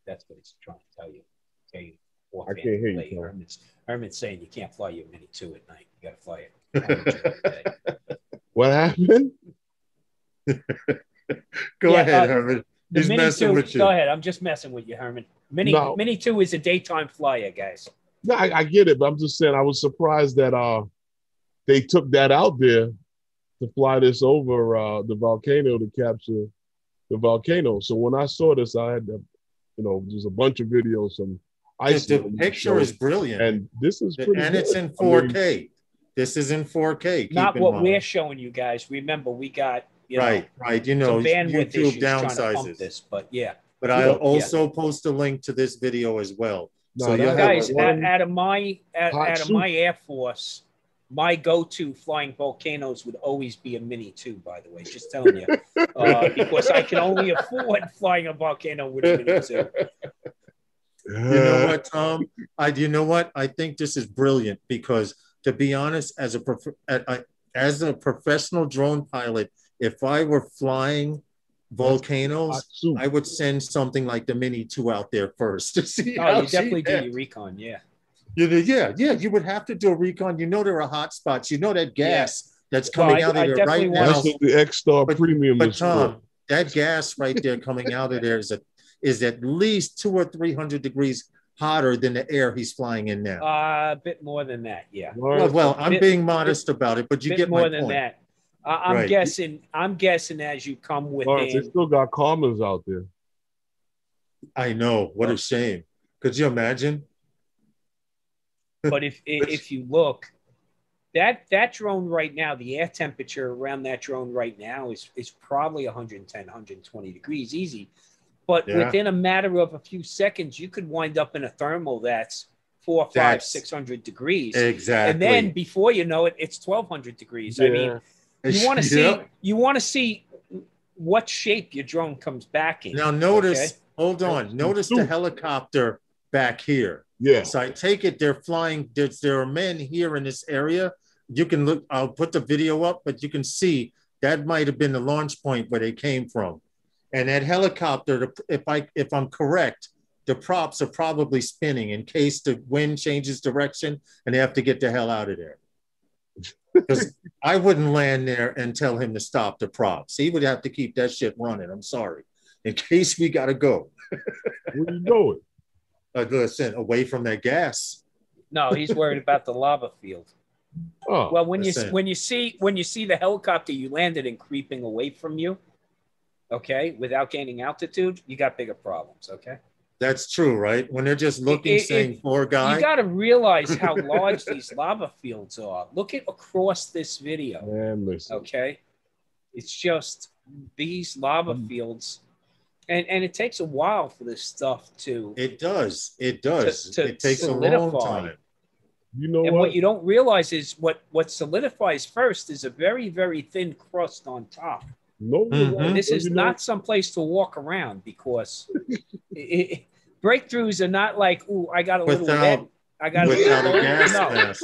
That's what he's trying to tell you. Okay. I can't hear you. Herman's saying you can't fly your Mini 2 at night. You got to fly it. What happened? Go ahead, Herman. He's messing with you. Go ahead. I'm just messing with you, Herman. Mini 2 is a daytime flyer, guys. No, I get it, but I'm just saying I was surprised that they took that out there to fly this over the volcano to capture the volcano. So when I saw this, I had to, there's a bunch of videos from Iceland. The picture is brilliant, and this is pretty and good. It's in 4K. This is in 4K. Not what we're showing you guys. Remember, we got right. Some bandwidth YouTube issues downsizes. trying to pump this, but yeah. But I'll also post a link to this video as well. No, so guys, out of my Air Force, my go-to flying volcanoes would always be a Mini 2, by the way, just telling you, because I can only afford flying a volcano with a Mini 2. You know what, Tom? You know what? I think this is brilliant because, to be honest, as a professional drone pilot, if I were flying volcanoes, I would send something like the Mini 2 out there first to see. Oh, you definitely do your recon, yeah. Yeah. You would have to do a recon. You know there are hot spots. You know that gas that's coming out of there right now. That's the X-Star Premium. But Tom, that gas right there coming out of there is at least 200 or 300 degrees hotter than the air he's flying in now. A bit more than that, yeah. Well, I'm being modest about it, but you get my point. More than that. I'm guessing as you come within. They still got Commas out there. I know. What a shame. Could you imagine? But if you look, that drone right now, the air temperature around that drone right now is probably 110, 120 degrees easy. But within a matter of a few seconds, you could wind up in a thermal that's 400, 500, 600 degrees. Exactly. And then before you know it, it's 1,200 degrees. Yeah. I mean, you want to see what shape your drone comes back in. Now notice, hold on, notice the helicopter back here. Yeah. So I take it they're flying. There are men here in this area. You can look. I'll put the video up, but you can see that might have been the launch point where they came from. And that helicopter, if I'm correct, the props are probably spinning in case the wind changes direction and they have to get the hell out of there. Because I wouldn't land there and tell him to stop the props. He would have to keep that shit running. I'm sorry. In case we got to go. Where are you going? Listen, away from that gas. No, he's worried about the lava field. Oh, well, when you see the helicopter you landed in creeping away from you, okay, without gaining altitude, you got bigger problems, okay? That's true, right? When they're just looking, saying, poor guy. You got to realize how large these lava fields are. Look at across this video, okay? It's just these lava fields, and it takes a while for this stuff to... It does. It takes solidify. A long time. You know what you don't realize is what solidifies first is a very, very thin crust on top. This is not some place to walk around because breakthroughs are not like, ooh, I got a little bit. I got a gas mask.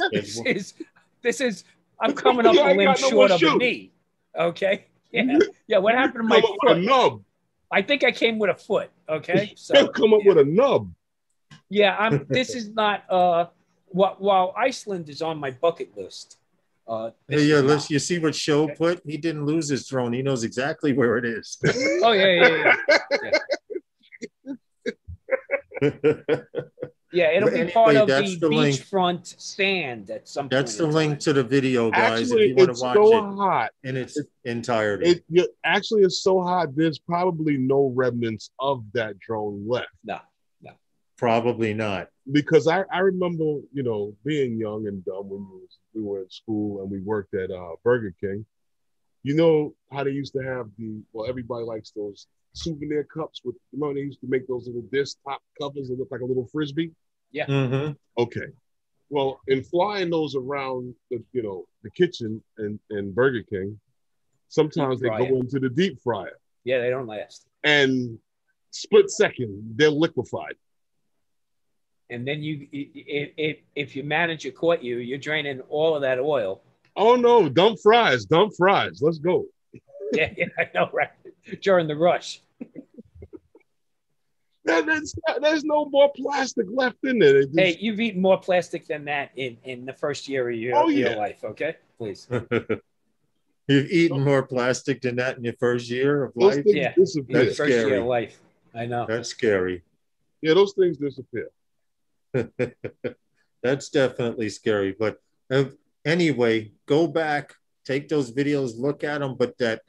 This is I'm coming up a limb short of a knee. Okay. Yeah. What happened to my foot? A nub. I think I came with a foot. Okay. So come up with a nub. Yeah. This is not while Iceland is on my bucket list. You see what Show put? He didn't lose his drone. He knows exactly where it is. Oh, yeah. Yeah, it'll be part of the beachfront stand at some point. That's the link to the video, guys, if you want to watch it hot in its entirety. Actually, it's so hot, there's probably no remnants of that drone left. No. Probably not. Because I remember, being young and dumb when we were in school and we worked at Burger King. You know how they used to have everybody likes those souvenir cups with, they used to make those little disc top covers that look like a little Frisbee? Yeah. Mm-hmm. Okay. Well, in flying those around the kitchen and Burger King, sometimes they go into the deep fryer. Yeah, they don't last. And split second, they're liquefied. And then if your manager caught you, you're draining all of that oil. Oh no, dump fries. Let's go. Yeah, I know, right? During the rush. There's no more plastic left in there. Hey, you've eaten more plastic than that in the first year of your life, okay? Please. You've eaten more plastic than that in your first year of life? Yeah, that's first year of life. I know. That's scary. Yeah, those things disappear. That's definitely scary. But anyway, go back, take those videos, look at them. But that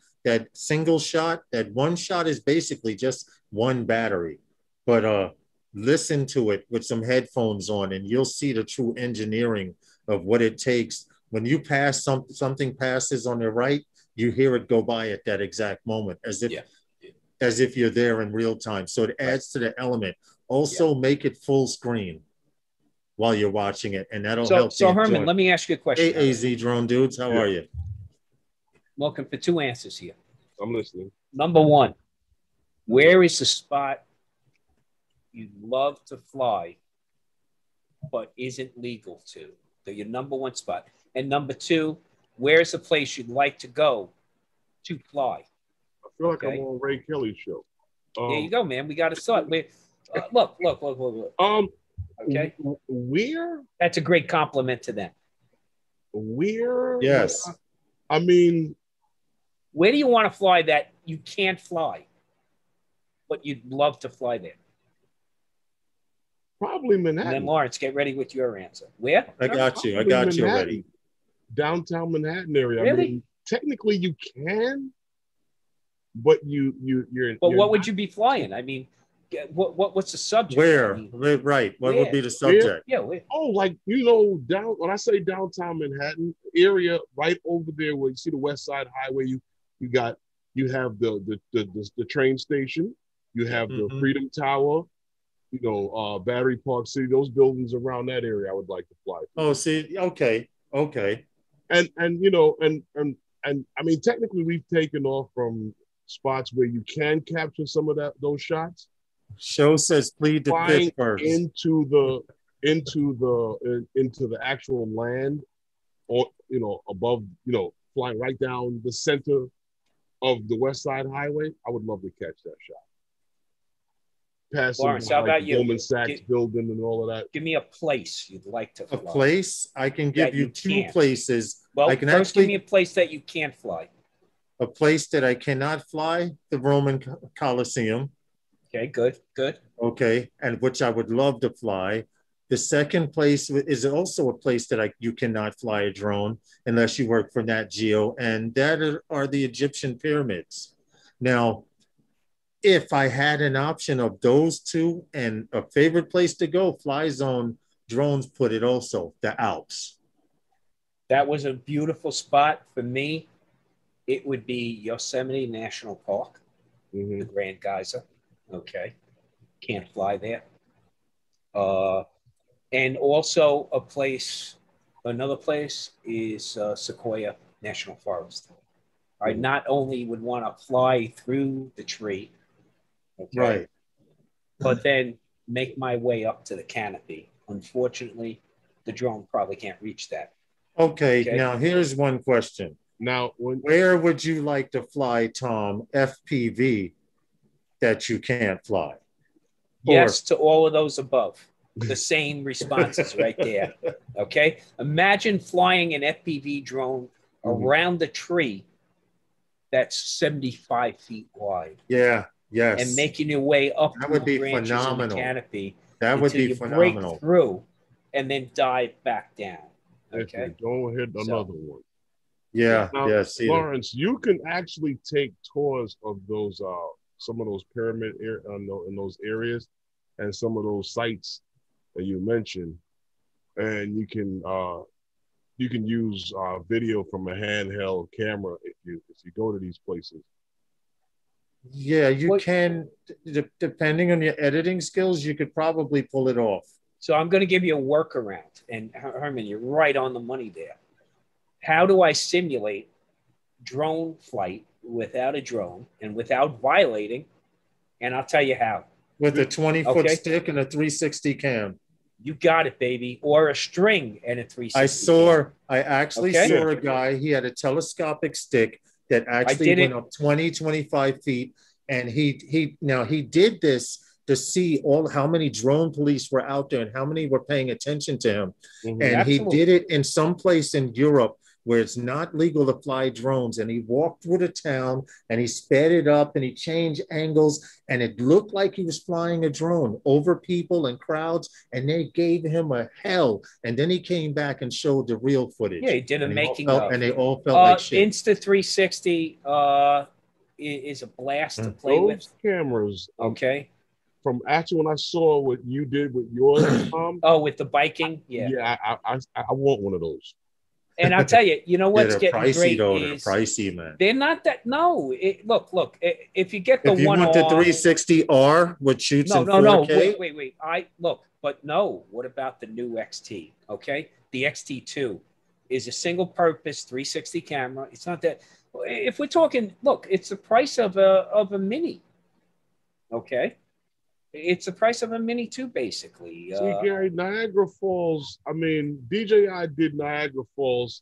single shot, that one shot is basically just one battery. But listen to it with some headphones on, and you'll see the true engineering of what it takes. When you pass something passes on the right, you hear it go by at that exact moment, as if you're there in real time. So it adds to the element. Also, make it full screen. while you're watching it, and that'll So, help. so Herman, let me ask you a question. Hey, AZ Drone Dudes, how are you? Looking for two answers here. I'm listening. Number one, where is the spot you'd love to fly, but isn't legal to? So your number one spot. And number two, where's the place you'd like to go to fly? I feel like I'm on Ray Kelly's show. There you go, man. We got to start. Look. Okay. Where? That's a great compliment to them. Where? Yes. I mean, where do you want to fly that you can't fly, but you'd love to fly there? Probably Manhattan. And then Lawrence, get ready with your answer. Where? I got you already. Downtown Manhattan area. Really? I mean, technically you can, but you're. But what would you be flying? I mean, what's the subject? Where? I mean, right. What would be the subject? Yeah. Where? Oh, like down. When I say downtown Manhattan area, right over there where you see the West Side Highway, you have the train station, you have the Freedom Tower, Battery Park City. Those buildings around that area, I would like to fly through. Oh, see, okay. And I mean, technically, we've taken off from spots where you can capture some of those shots. Show says plead the fifth first into the actual land, or above, flying right down the center of the West Side Highway. I would love to catch that shot. Passing Lawrence, how about you? Goldman Sachs building and all of that. Give me a place you'd like to fly. A place? I can give you two places. Well, I can first give me a place that you can't fly. A place that I cannot fly, the Roman Colosseum. Okay, good. Okay, and which I would love to fly. The second place is also a place that you cannot fly a drone unless you work for Nat Geo, and that are the Egyptian pyramids. Now, if I had an option of those two and a favorite place to go, Fly Zone Drones put it also, the Alps. That was a beautiful spot for me. It would be Yosemite National Park, the Grand Geyser. Okay, can't fly there. And also another place is Sequoia National Forest. I not only would want to fly through the tree, okay, right, but then make my way up to the canopy. Unfortunately, the drone probably can't reach that. Okay. Now here's one question. Now, where would you like to fly, Tom, FPV that you can't fly? Yes to all of those above. The same responses right there. Okay. Imagine flying an FPV drone around the tree that's 75 feet wide. Yeah. Yes. And making your way up that would be branches phenomenal. of the canopy. That would be phenomenal. Break through and then dive back down. Okay. Don't hit another one. Yeah. Now, yes. Lawrence, you can actually take tours of those some of those pyramid in those areas and some of those sites that you mentioned, and you can use video from a handheld camera if you go to these places. Yeah, you can, depending on your editing skills, you could probably pull it off. So I'm going to give you a workaround. And Herman, you're right on the money there. How do I simulate drone flight without a drone and without violating? And I'll tell you how. With a 20-foot stick and a 360 cam. You got it, baby. Or a string and a 360. I actually saw a guy, he had a telescopic stick that actually went up 20, 25 feet. And he did this to see how many drone police were out there and how many were paying attention to him. And Absolutely. He did it in some place in Europe where it's not legal to fly drones. And he walked through the town and he sped it up and he changed angles and it looked like he was flying a drone over people and crowds, and they gave him a hell. And then he came back and showed the real footage. Yeah, he did a making of. And they all felt like shit. Insta360 is a blast to play with. Those cameras. Okay. From actually when I saw what you did with yours, with the biking, I want one of those. And I'll tell you, you know what's getting pricey, great though, is they're pricey, man. They're not that. No, look. If you get the if you one, want the 360R, which shoots in 4K. No. Wait. But no, what about the new XT? Okay, the XT2 is a single-purpose 360 camera. It's not that. If we're talking, look, it's the price of a Mini. Okay, it's the price of a Mini too, basically. See, Gary, Niagara Falls. I mean, DJI did Niagara Falls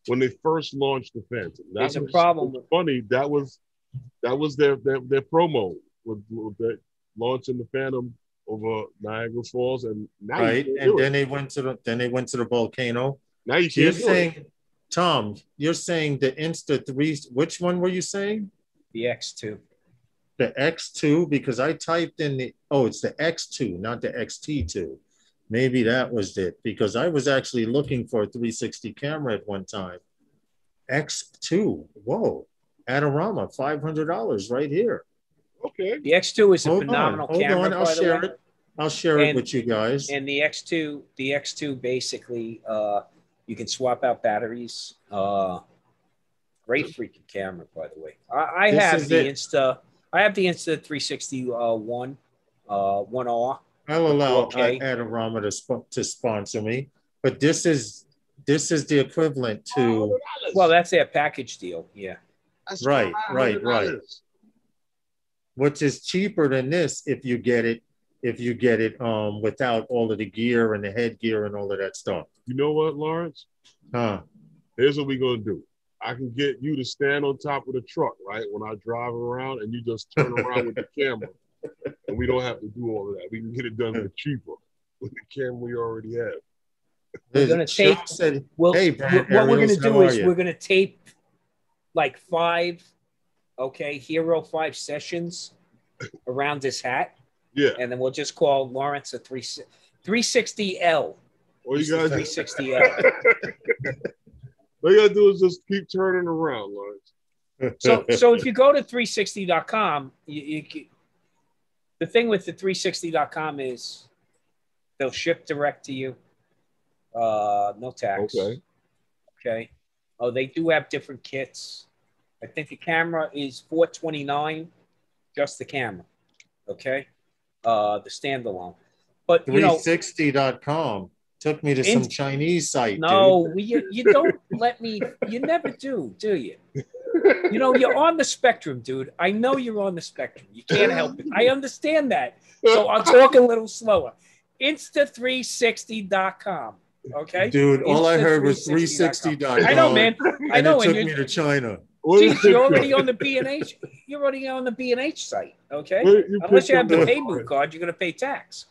when they first launched the Phantom. There's a problem. Funny. That was their promo with the launching the Phantom over Niagara Falls, and now right, and then they went to the volcano. Now you can't do it. Tom, you're saying the Insta3. Which one were you saying? The X2. The X2, because I typed in it's the X2, not the XT2. Maybe that was it, because I was actually looking for a 360 camera at one time. X2, whoa, Adorama, $500 right here. Okay. The X2 is a phenomenal camera. I'll share it. I'll share it with you guys. And the X2 basically, you can swap out batteries. Great freaking camera, by the way. I have the Insta 360 one R. I'll allow Adorama to sponsor me, but this is the equivalent to. Well, that's their package deal. Yeah. That's right. Which is cheaper than this if you get it without all of the gear and the headgear and all of that stuff. You know what, Lawrence? Here's what we're gonna do. I can get you to stand on top of the truck, right? When I drive around, and you just turn around with the camera. And we don't have to do all of that. We can get it done for cheaper with the camera we already have. We're going to tape. What we're going to do is we're going to tape like 5, Hero 5 sessions around this hat. Yeah. And then we'll just call Lawrence a 360L. Well, you guys 360L. All you got to do is just keep turning around, Lawrence. So if you go to 360.com, the thing with the 360.com is they'll ship direct to you. No tax. Okay. Oh, they do have different kits. I think the camera is $429, just the camera. Okay. The standalone. But 360.com took me to some Chinese site. No, you don't let me. You never do you? You're on the spectrum, dude. I know you're on the spectrum. You can't help it. I understand that. So I'll talk a little slower. Insta360.com. Okay? Dude, all I heard was 360.com. I know, man. I know. And it took me to China. Geez, you're already on the B&H. You're already on the B&H site. Okay? Unless you have the pay-boot card, you're going to pay tax.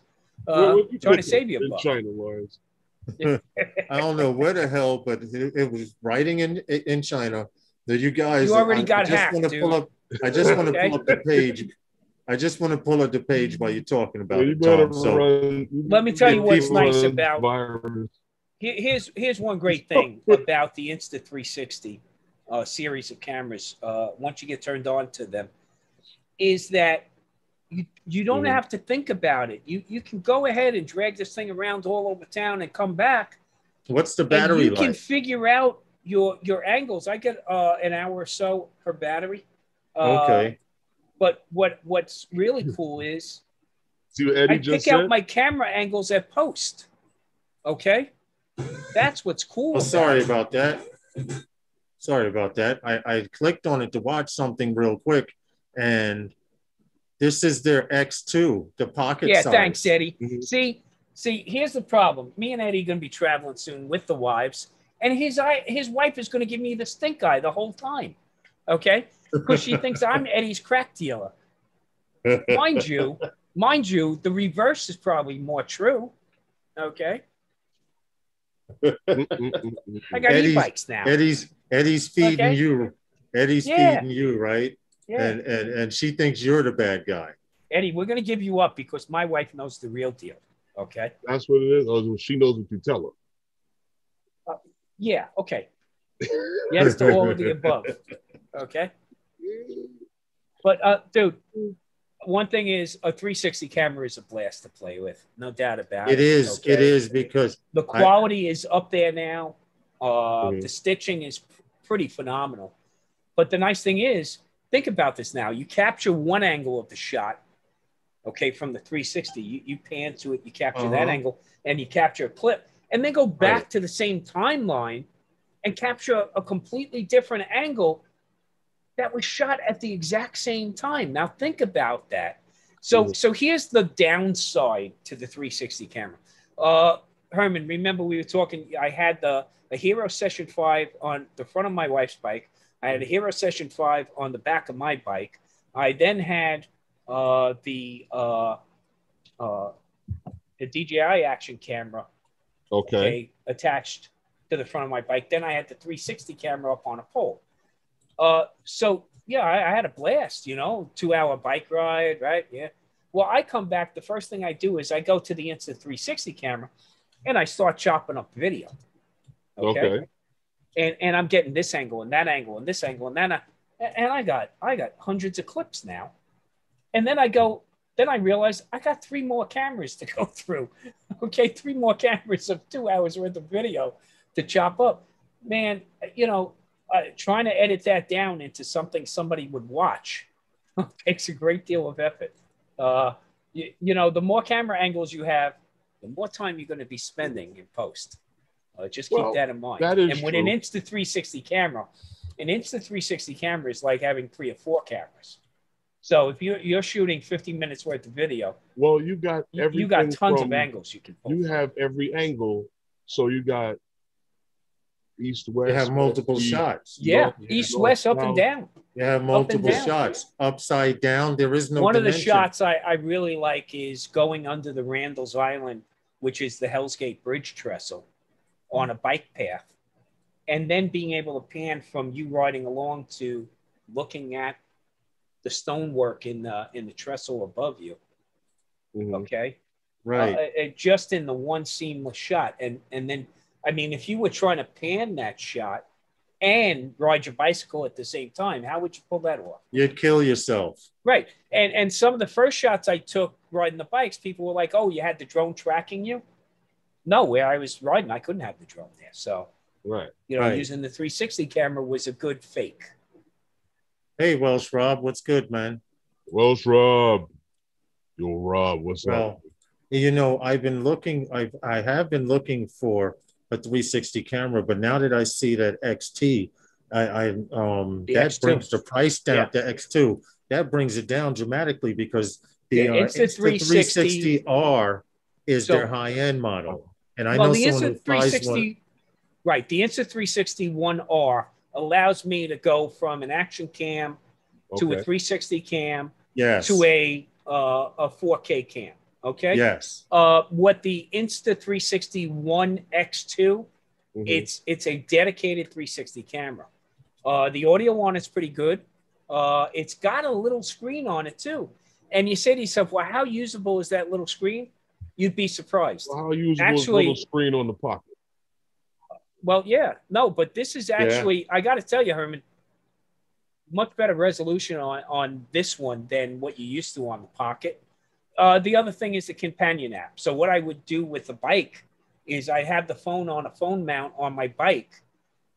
Trying to save you a buck. China, Lawrence. I don't know where the hell, but it was writing in China. That you guys, already got hacked, dude. I just want to pull up the page. I just want to pull up the page while you're talking about it, Tom. Let me tell you what's nice about virus. Here's one great thing about the Insta360 series of cameras. Once you get turned on to them, is that you don't have to think about it. You can go ahead and drag this thing around all over town and come back. What's the battery like? You can figure out your angles. I get an hour or so per battery. Okay. But what's really cool is see what Eddie I just pick said? out my camera angles at post. Okay, that's what's cool. Oh, sorry about that. I clicked on it to watch something real quick, and this is their X2, the pocket size. Thanks, Eddie. See, here's the problem. Me and Eddie are going to be traveling soon with the wives. And his wife is going to give me the stink eye the whole time, okay? Because she thinks I'm Eddie's crack dealer. Mind you, the reverse is probably more true, okay? I got e-bikes now. Eddie's feeding you. Eddie's feeding you, right? Yeah. And she thinks you're the bad guy. Eddie, we're going to give you up because my wife knows the real deal, okay? That's what it is. Or she knows what you tell her. Yeah, okay. Yes to all of the above. Okay. But dude, one thing is a 360 camera is a blast to play with. No doubt about it. It is. Okay? It is because the quality is up there now. The stitching is pretty phenomenal. But the nice thing is, think about this now. You capture one angle of the shot okay, from the 360. You pan to it, you capture that angle, and you capture a clip, and then go back to the same timeline and capture a completely different angle that was shot at the exact same time. Now think about that. So here's the downside to the 360 camera. Herman, remember we were talking, I had the Hero Session 5 on the front of my wife's bike. I had a Hero Session 5 on the back of my bike. I then had the DJI action camera attached to the front of my bike. Then I had the 360 camera up on a pole. So yeah, I had a blast, 2-hour bike ride, right? Yeah. Well, I come back, the first thing I do is I go to the Insta360 camera and I start chopping up video. Okay. And I'm getting this angle and that angle and this angle and that. And I got hundreds of clips now. And then I realized I got 3 more cameras to go through. Okay. 3 more cameras of 2 hours worth of video to chop up. Man, trying to edit that down into something somebody would watch takes a great deal of effort. The more camera angles you have, the more time you're going to be spending in post. Just keep that in mind. That is and with an Insta360 camera, is like having 3 or 4 cameras. So if you're shooting 50 minutes worth of video, well, you got tons of angles you can pull. You have every angle, so you got east, west. You have multiple shots. Yeah, east, west, up and down. You have multiple shots. Upside down, there is no One dimension. Of the shots I really like is going under the Randall's Island, which is the Hell's Gate Bridge trestle, on a bike path, and then being able to pan from you riding along to looking at the stonework in the trestle above you. Okay, right. Just in the one seamless shot, and then I mean, if you were trying to pan that shot and ride your bicycle at the same time, how would you pull that off? You'd kill yourself. Right. And some of the first shots I took riding the bikes, people were like, "Oh, you had the drone tracking you?" No, where I was riding, I couldn't have the drone there. So, using the 360 camera was a good fake. Hey, Welsh Rob, what's good, man? Welsh Rob. Yo, Rob, what's up? I've been looking, I have been looking for a 360 camera, but now that I see that XT, that X2 brings the price down. The X2, that brings it down dramatically because the Insta360R is their high-end model. And I know someone who buys one. Right, the Insta360 1R allows me to go from an action cam to a 360 cam to a 4K cam. Okay. Yes. What the Insta360 1X2, it's a dedicated 360 camera. The audio on it's pretty good. It's got a little screen on it too. And you say to yourself, well, how usable is that little screen? You'd be surprised. Well, how usable is the little screen on the pocket? Well, yeah. No, but this is actually, I got to tell you, Herman, much better resolution on this one than what you used to on the pocket. The other thing is the companion app. So what I would do with the bike is I have the phone on a phone mount on my bike,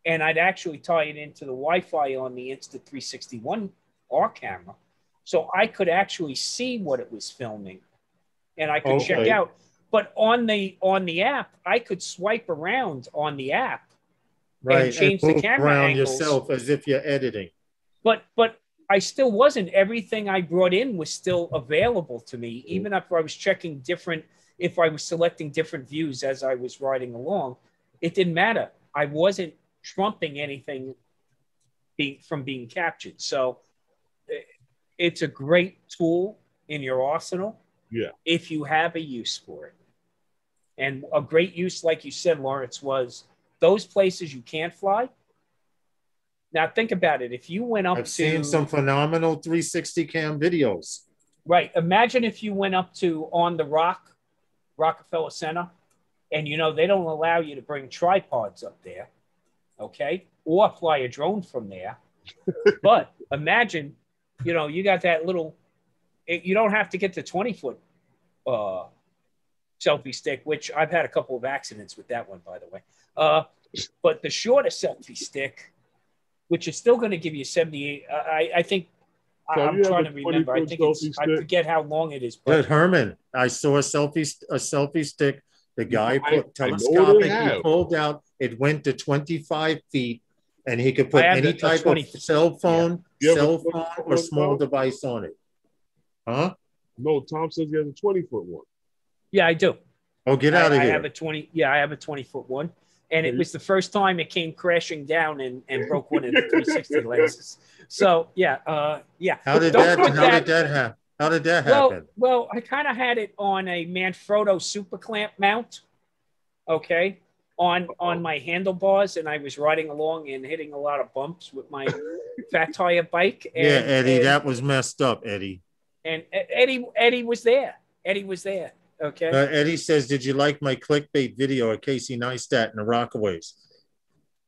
and I'd actually tie it into the Wi-Fi on the Insta360 1R camera. So I could actually see what it was filming, and I could check out. But on the app, I could swipe around on the app and change the camera around angles yourself as if you're editing. But I still wasn't. Everything I brought in was still available to me, even if I was checking if I was selecting different views as I was riding along. It didn't matter. I wasn't trumping anything from being captured. So it's a great tool in your arsenal if you have a use for it. And a great use, like you said, Lawrence, was those places you can't fly. Now think about it. If you went up I've seen some phenomenal 360 cam videos. Right. Imagine if you went up to On the Rock, Rockefeller Center, and they don't allow you to bring tripods up there, okay, or fly a drone from there. But imagine, you got that little. You don't have to get the 20-foot selfie stick, which I've had a couple of accidents with that one, by the way. But the shorter selfie stick, which is still going to give you 78. I think I'm trying to remember. I think I forget how long it is. But Herman, I saw a selfie stick. The guy put telescopic. He pulled out. It went to 25 feet, and he could put any type of cell phone or small device on it. Huh? No, Tom says he has a 20-foot one. Yeah, I do. Oh, get out of here! I have a 20. Yeah, I have a 20-foot one, and it was the first time it came crashing down and broke one of the 360 lenses. So yeah. How did that happen? Well, I kind of had it on a Manfrotto super clamp mount. Okay, on my handlebars, and I was riding along and hitting a lot of bumps with my fat tire bike. And, Eddie, that was messed up, Eddie. And Eddie was there. Eddie was there. Okay. Eddie says, "Did you like my clickbait video of Casey Neistat and the Rockaways?"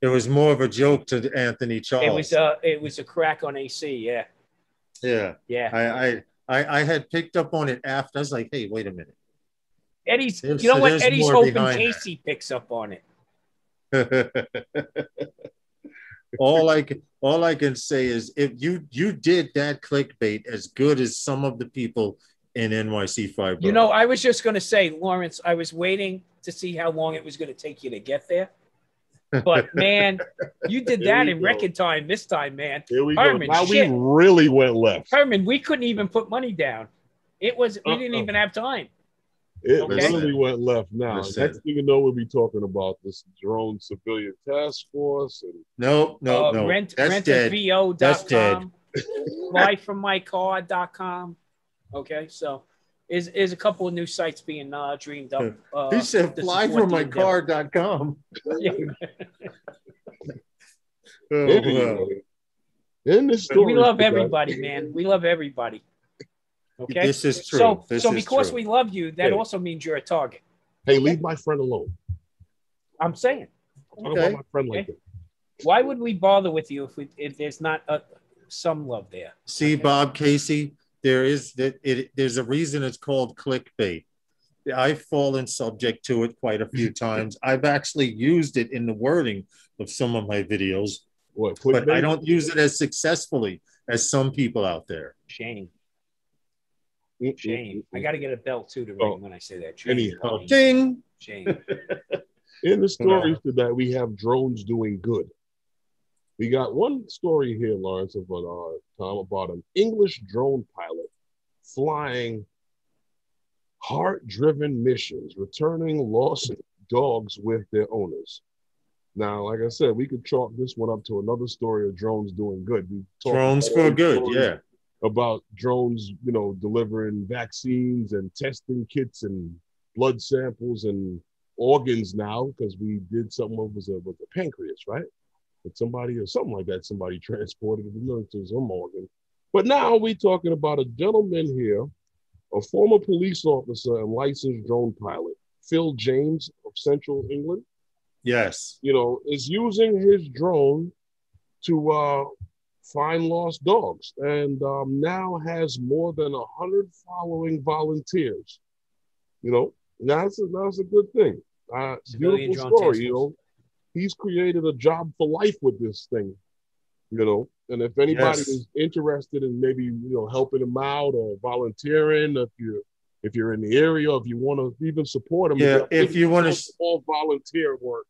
It was more of a joke to Anthony Charles. It was a crack on AC. Yeah. Yeah. I had picked up on it after. I was like, "Hey, wait a minute." Eddie's hoping Casey picks up on it. All I can say is, if you did that clickbait as good as some of the people in NYC 5. I was just going to say, Lawrence, I was waiting to see how long it was going to take you to get there. But man, you did that in record time this time, man. Here we go. Now we really went left. Herman, we couldn't even put money down. We didn't even have time. It really went left now. Next thing you know, we'll be talking about this drone civilian task force. And no. Rentavo.com. Flyfrommycar.com. Okay, so is a couple of new sites being dreamed up. He said flyfrommycar.com. In the story, we love everybody, man. We love everybody. Okay, this is true. So because we love you, that also means you're a target. Hey, leave my friend alone. I'm saying. Talk about my friend like that. Why would we bother with you if there's not some love there? See, Bob Casey, there's a reason it's called clickbait. I've fallen subject to it quite a few times. I've actually used it in the wording of some of my videos, but I don't use it as successfully as some people out there. Shame. I got to get a bell too to ring when I say that. Anyhow, ding. Shame. In the stories today, we have drones doing good. We got one story here, Lawrence, about an English drone pilot flying heart-driven missions, returning lost dogs with their owners. Now, like I said, we could chalk this one up to another story of drones doing good. Drones for good, yeah. About drones, delivering vaccines and testing kits and blood samples and organs now, because we did something with the pancreas, right? With somebody or something like that, somebody transported it to some organ. But now we're talking about a gentleman here, a former police officer and licensed drone pilot, Phil James of Central England. Yes. Is using his drone to find lost dogs, and now has more than 100 following volunteers. That's a good thing. Beautiful story. He's created a job for life with this thing. And if anybody is interested in maybe helping him out or volunteering, if you're in the area, or if you want to even support him, if you want to all volunteer work.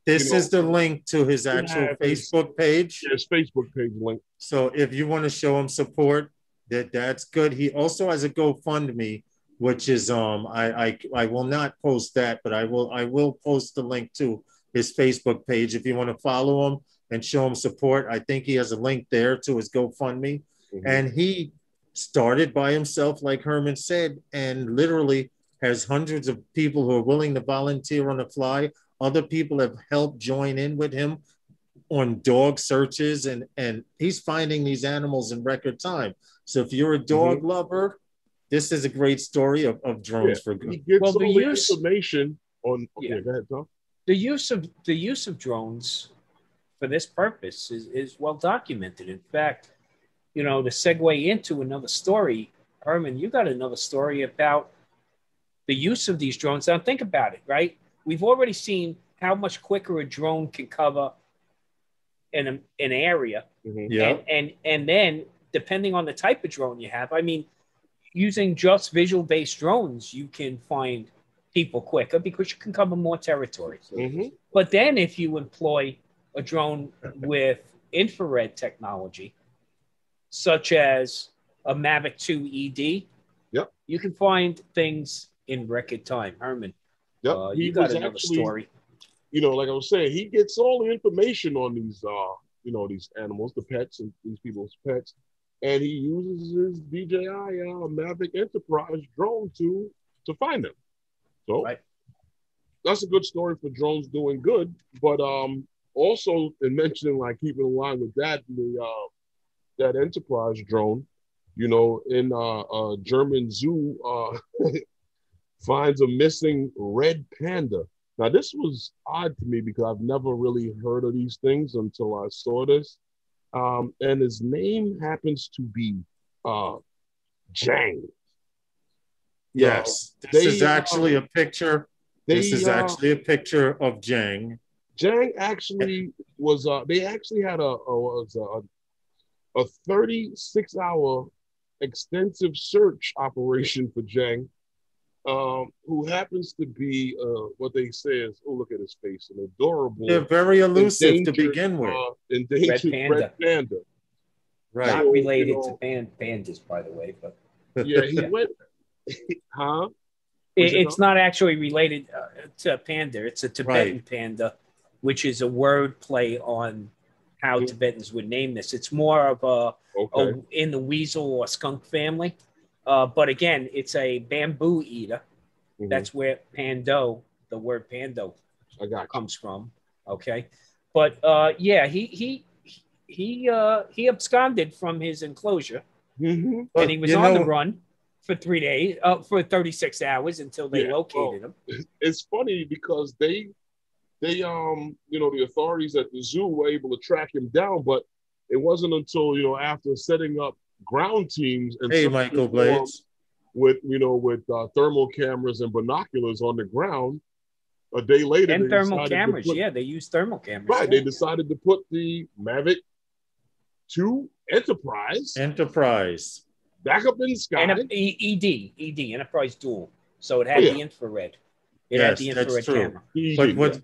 This is the link to his actual Facebook page. His Facebook page link. So if you want to show him support, that's good. He also has a GoFundMe, which is I will not post that, but I will post the link to his Facebook page if you want to follow him and show him support. I think he has a link there to his GoFundMe. Mm-hmm. And he started by himself, like Herman said, and literally has hundreds of people who are willing to volunteer on the fly. Other people have helped join in with him on dog searches, and he's finding these animals in record time. So if you're a dog lover, this is a great story of drones for good. He gets all the information on. Go ahead, Tom. The use of drones for this purpose is well documented. In fact, to segue into another story, Herman, you got another story about the use of these drones. Now think about it, right? We've already seen how much quicker a drone can cover an area, and then depending on the type of drone you have, I mean, using just visual-based drones, you can find people quicker because you can cover more territory. Mm-hmm. But then if you employ a drone with infrared technology, such as a Mavic 2 ED, yep, you can find things in record time. Herman, yep. You got another story. You know, like I was saying, he gets all the information on these, you know, these animals, the pets, and these people's pets, and he uses his DJI Mavic Enterprise drone to find them. So right. That's a good story for drones doing good. But also in mentioning, like, keeping in line with that, that Enterprise drone, you know, in a German zoo finds a missing red panda. Now, this was odd to me because I've never really heard of these things until I saw this. And his name happens to be Jang. Yes, this is actually a picture. This is actually a picture of Jang. Jang actually was. They actually had a 36-hour extensive search operation for Jang, who happens to be what they say is, oh, look at his face, an adorable. They're very elusive to begin with. Endangered red panda. Right. Not related to pandas, by the way, but yeah, he went. Huh? It's not actually related to a panda. It's a Tibetan panda, which is a word play on how Tibetans would name this. It's more of a in the weasel or skunk family. But again, it's a bamboo eater. Mm-hmm. That's where pando, the word pando, comes from. Okay. But yeah, he absconded from his enclosure, mm-hmm. And he was on the run for 3 days, for 36 hours until they located him. It's funny because they you know, the authorities at the zoo were able to track him down, but it wasn't until, you know, after setting up ground teams and Michael Blades with, you know, with thermal cameras and binoculars on the ground. A day later, and thermal cameras, they use thermal cameras. Right, they decided to put the Mavic 2 Enterprise back up in the sky. And ED, Enterprise Dual. So it had the infrared. It had the infrared camera.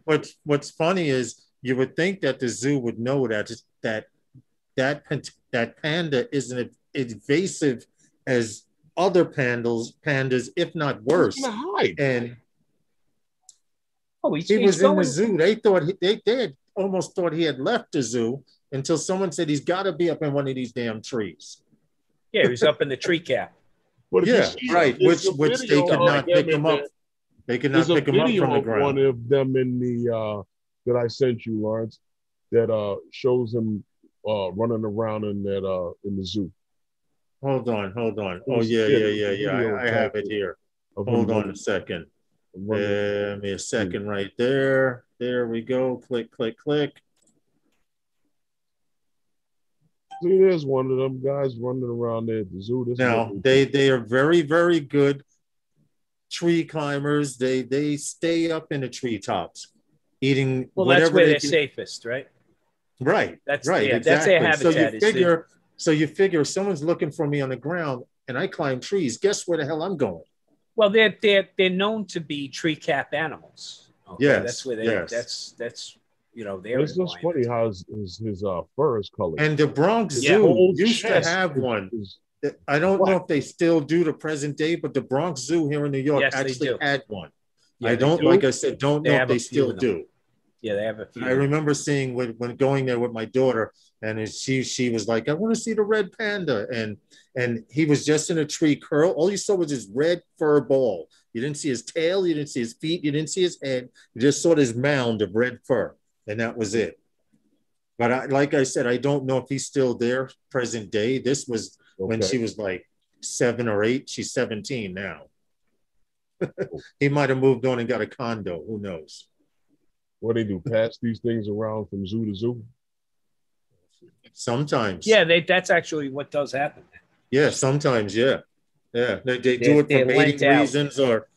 But what's funny is you would think that the zoo would know that panda isn't invasive as other pandas, if not worse. And he was in the zoo. They thought they almost thought he had left the zoo until someone said he's got to be up in one of these damn trees. Yeah, he was up in the tree cap. But which they could not pick him up. They could not pick him up from the ground. One of them in the that I sent you, Lawrence, that shows him running around in that in the zoo. Hold on. Oh yeah. I have it here. Hold on a second. Give me a second right there. There we go. Click. See, there's one of them guys running around there at the zoo. Now, they are very, very good tree climbers. They stay up in the treetops, eating whatever. That's where they're safest, right? Right. That's right. Exactly. That's their habitat. So you figure if someone's looking for me on the ground and I climb trees, guess where the hell I'm going? Well, they're known to be tree cap animals. Okay? Yes, that's where they. That's you know, they're. It's just funny how his fur is colored. And the Bronx Zoo used to have one. I don't know if they still do to present day, but the Bronx Zoo here in New York actually had one. Yeah, like I said, don't know if they still do. Yeah, they have a few. I remember seeing when going there with my daughter, and she was like, "I want to see the red panda," and he was just in a tree curl. All you saw was his red fur ball. You didn't see his tail, you didn't see his feet, you didn't see his head. You just saw this mound of red fur, and that was it. But like I said, I don't know if he's still there present day. This was when she was like 7 or 8. She's 17 now. He might have moved on and got a condo. Who knows? What they do? Pass these things around from zoo to zoo? Sometimes. Yeah, that's actually what does happen. Yeah, sometimes. Yeah. They do it for mating reasons or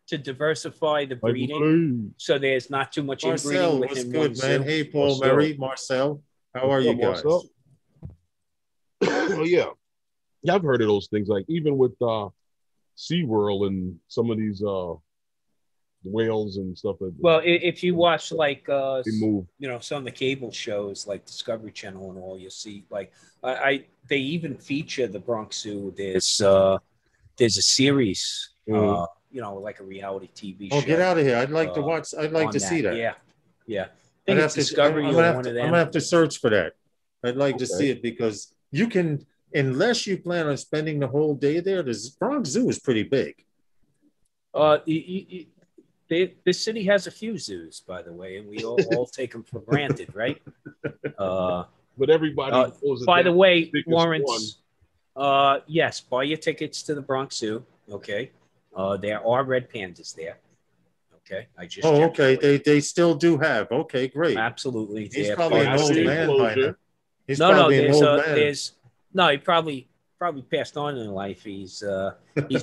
to diversify the breeding, so there's not too much inbreeding within one zoo. Hey, Paul Murray, Marcel, How are you guys? Oh yeah. Yeah, I've heard of those things. Like even with SeaWorld and some of these whales and stuff like that. Well, if you watch like they move. you know, some of the cable shows like Discovery Channel and all, you'll see like they even feature the Bronx Zoo. There's a series, you know, like a reality TV show. Oh, get out of here! I'd like to watch. I'd like to see that. Yeah, yeah. I think it's Discovery or one of them. I'm gonna have to search for that. I'd like to see it because you can, unless you plan on spending the whole day there. The Bronx Zoo is pretty big. This city has a few zoos, by the way, and we all take them for granted, right? But everybody. By the way, Lawrence, yes, buy your tickets to the Bronx Zoo. Okay, there are red pandas there. Okay, I just. Oh, okay. They still do have. Okay, great. Absolutely. He's probably an old man by now. He's no, probably an old man. There's no. He probably passed on in life. He's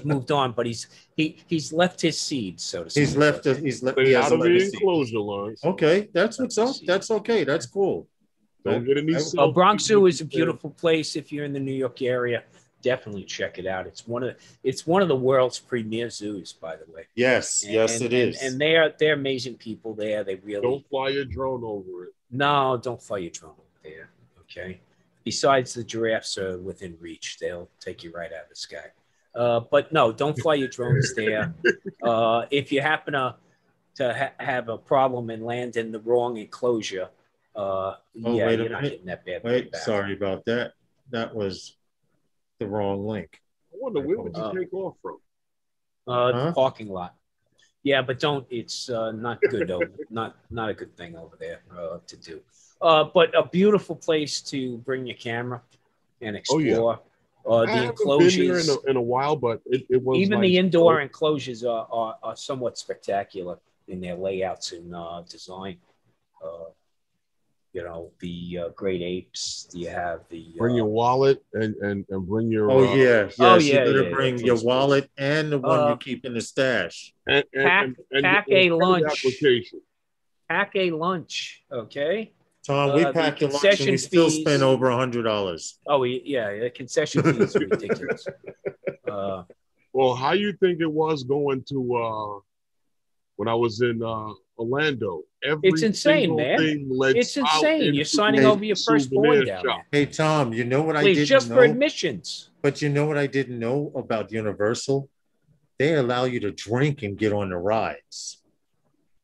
moved on, but he's left his seeds, so to speak. He's left out of the enclosure, Lawrence. Okay, that's what's up. That's okay. That's cool. Don't get any. Bronx Zoo is a beautiful place. If you're in the New York area, definitely check it out. It's one of the world's premier zoos, by the way. Yes, it is. And they're amazing people there. They really don't fly your drone over it. No, don't fly your drone over there. Okay. Besides, the giraffes are within reach. They'll take you right out of the sky. But no, don't fly your drones there. If you happen to have a problem and land in the wrong enclosure, you're not getting that bad. Wait, sorry about that. That was the wrong link. I wonder where would you take off from? The parking lot. Yeah, but don't. It's not good. not a good thing over there to do. But a beautiful place to bring your camera and explore. I haven't been here in a while, but it was even nice. The indoor enclosures are somewhat spectacular in their layouts and design. You know, the great apes. You have the bring your wallet and bring your. You better bring your wallet and the one you keep in the stash. And pack a lunch. Application. Pack a lunch, okay. Tom, we packed a lunch and we still spent over $100. Oh yeah, the concession fee is ridiculous. Well, how you think it was going to when I was in Orlando? It's insane, man. It's insane. You're signing over your firstborn down there. Hey, Tom, you know what I didn't know? Just for admissions. But you know what I didn't know about Universal? They allow you to drink and get on the rides.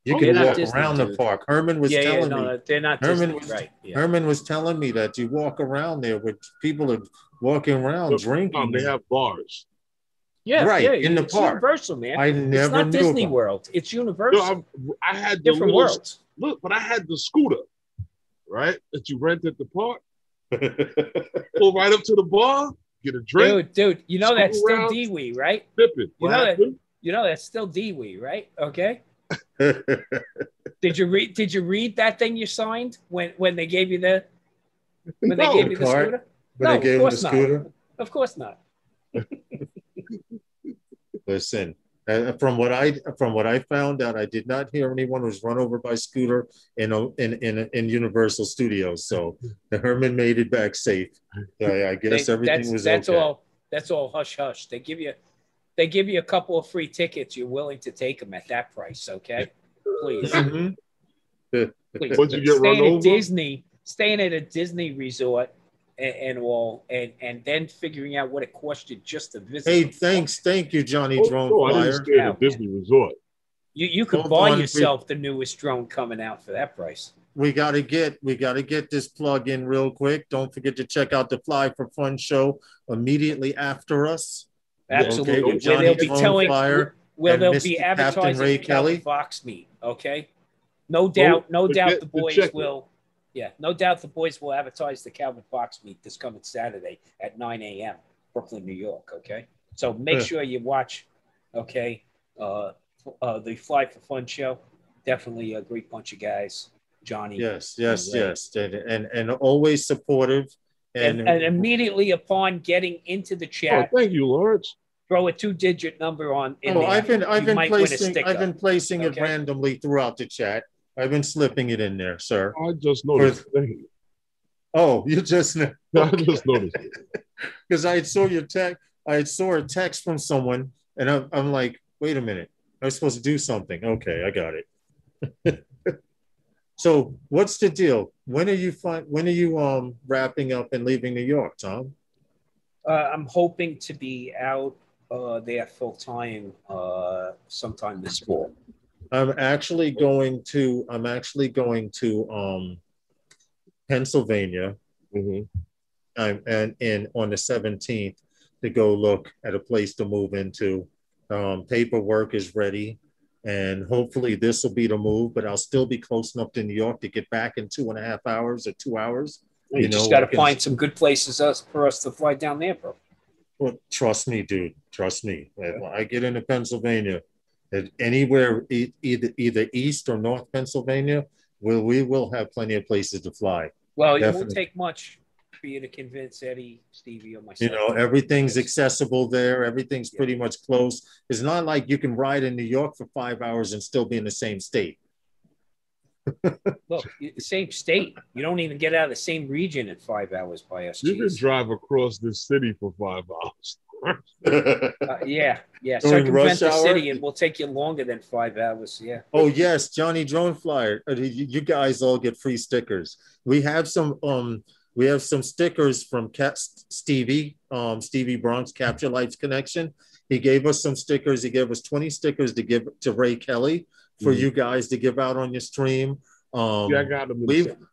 You can walk around the park. Herman was telling me. They're not Herman Disney, right? Yeah. Herman was telling me that you walk around there with people are walking around drinking. They have bars. Yeah, right in the park. Universal, man. I never it's not Disney World. It's Universal. No, I had different worlds. Look, but I had the scooter, right? That you rent at the park. Go right up to the bar, get a drink. Dude, you know that's still Dewey, right? Pippin. You know that's still Dewey, right? Okay. Did you read that thing you signed when they gave you the scooter? No, of course not. Of course not. Listen, from what I found out, I did not hear anyone was run over by scooter in Universal Studios. So the Herman made it back safe. I guess everything was okay. That's all hush hush. They give you a couple of free tickets. You're willing to take them at that price, okay? Please. Please. Once you get run over? Staying at a Disney resort and all, and then figuring out what it cost you just to visit. Hey, thank you, Johnny Drone Flyer. I didn't stay at a Disney resort. You could buy yourself the newest drone coming out for that price. We gotta get this plug in real quick. Don't forget to check out the Fly for Fun show immediately after us. Absolutely. Okay, where they'll be advertising Ray Kelly Fox meet. Okay. No doubt the boys will. Yeah, no doubt the boys will advertise the Calvin Fox meet this coming Saturday at 9 a.m. Brooklyn, New York. Okay, so make sure you watch. Okay, the Fly for Fun show. Definitely a great bunch of guys. Johnny. Yes, and always supportive. And immediately upon getting into the chat. Oh, thank you, Lawrence. Throw a 2-digit number on. I've been placing it randomly throughout the chat. I've been slipping it in there, sir. I just noticed. Oh, you just know. I just noticed it. Because I saw your text. I saw a text from someone, and I'm like, wait a minute. I was supposed to do something. Okay, I got it. So what's the deal? When are you wrapping up and leaving New York, Tom? I'm hoping to be out there full time sometime this fall. I'm actually going to Pennsylvania. Mm-hmm. And on the 17th to go look at a place to move into. Paperwork is ready, and hopefully this will be the move, but I'll still be close enough to New York to get back in 2.5 hours or 2 hours. You just got to find some good places for us to fly down there, bro. Well, trust me, dude. Trust me. When I get into Pennsylvania, anywhere, either East or North Pennsylvania, we will have plenty of places to fly. Well, it won't take much for you to convince Eddie, Stevie, or myself. Everything's accessible there. Everything's pretty much close. It's not like you can ride in New York for 5 hours and still be in the same state. Look, same state. You don't even get out of the same region in 5 hours by us. You can drive across the city for 5 hours. Yeah. Circumvent the city, it will take you longer than 5 hours. Yeah. Oh yes, Johnny Drone Flyer. You guys all get free stickers. We have some stickers from Stevie Bronx Capture Lights Connection. He gave us some stickers. He gave us 20 stickers to give to Ray Kelly for you guys to give out on your stream. I got them.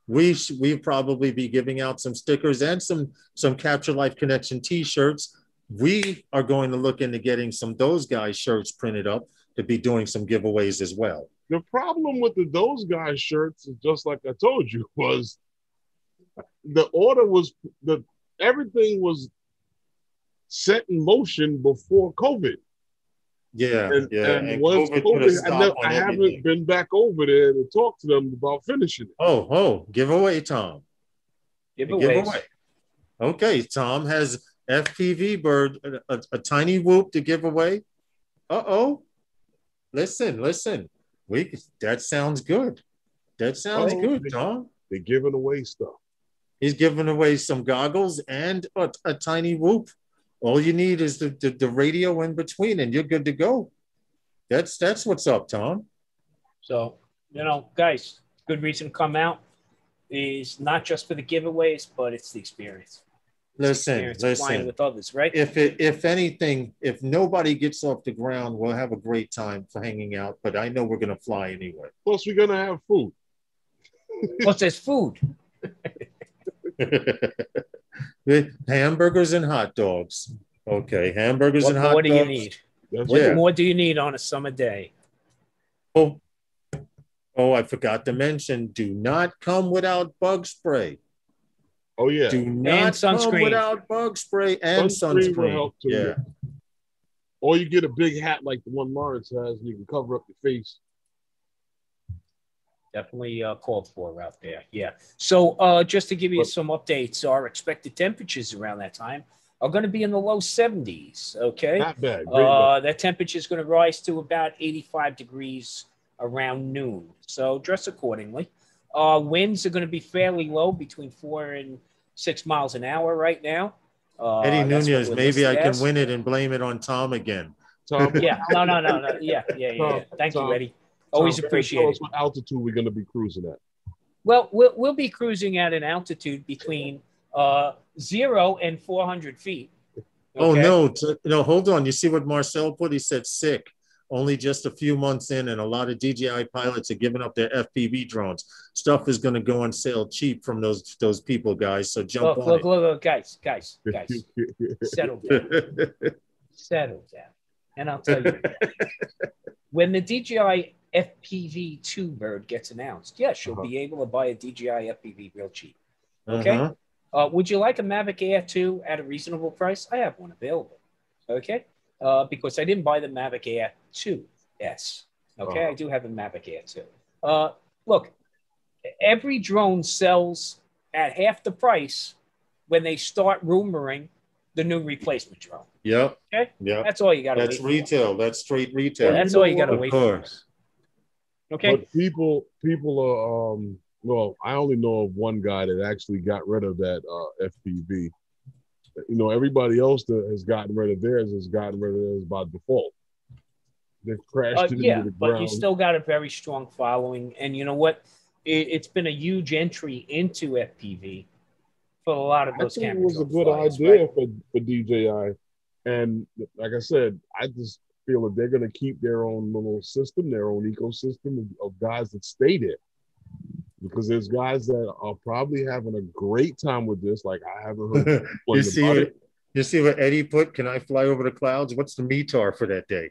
We probably be giving out some stickers and some Capture Life Connection T-shirts. We are going to look into getting those guys shirts printed up to be doing some giveaways as well. The problem with those guys shirts is just like I told you was the order was everything was set in motion before COVID. Yeah, and once COVID I haven't been back over there to talk to them about finishing it. Oh, giveaway, Tom. Giveaway. Okay, Tom has FPV bird, a tiny whoop to give away. Listen. That sounds good. That sounds good, Tom. They're giving away stuff. He's giving away some goggles and a tiny whoop. All you need is the radio in between, and you're good to go. That's what's up, Tom. So, guys, good reason to come out is not just for the giveaways, but it's the experience. Listen. Flying with others, right? If anything, if nobody gets off the ground, we'll have a great time for hanging out. But I know we're gonna fly anyway. Plus, we're gonna have food. Plus, there's food. Hamburgers and hot dogs. Okay, hamburgers and hot dogs. What do you need? What more do you need on a summer day? Oh, I forgot to mention, do not come without bug spray. Oh, yeah. Do not come without bug spray and sunscreen. Will help too, yeah. Or you get a big hat like the one Lawrence has, and you can cover up your face. Definitely called for out there. Yeah. So just to give you some updates, our expected temperatures around that time are going to be in the low 70s. Okay. Not bad. That temperature is going to rise to about 85 degrees around noon. So dress accordingly. Winds are going to be fairly low, between 4 and 6 miles an hour right now. Eddie Nunez, maybe I can win it and blame it on Tom again. Tom? Yeah. No. Yeah. Thank you, Eddie. Always appreciate it. What altitude we're going to be cruising at? Well, we'll be cruising at an altitude between 0 and 400 feet. Okay? Oh, no, hold on. You see what Marcel put? He said sick. Only just a few months in, and a lot of DJI pilots are giving up their FPV drones. Stuff is going to go on sale cheap from those people, guys. So jump on it. Look, guys. Settle down. And I'll tell you, when the DJI FPV 2 bird gets announced, yes, you'll be able to buy a DJI FPV real cheap. Okay. Would you like a Mavic Air 2 at a reasonable price? I have one available. Okay. Because I didn't buy the Mavic Air 2S. Okay. I do have a Mavic Air 2. Look, every drone sells at half the price when they start rumoring the new replacement drone. Yep. Okay. Yeah. That's all you got to wait. That's retail. For. That's straight retail. That's all you got to wait for. Okay. But people are Well, I only know of one guy that actually got rid of that FPV. Everybody else that has gotten rid of theirs has gotten rid of theirs by default. They've crashed it into the but you ground. still got a very strong following, and you know what? It's been a huge entry into FPV for a lot of I those think it camera was a drone good flyers, idea right? for DJI. And like I said, I just feel that they're going to keep their own little system, their own ecosystem of guys that stay there. Because there's guys that are probably having a great time with this. Like I haven't heard you complain see about what it. you see what Eddie put? Can I fly over the clouds? What's the METAR for that day?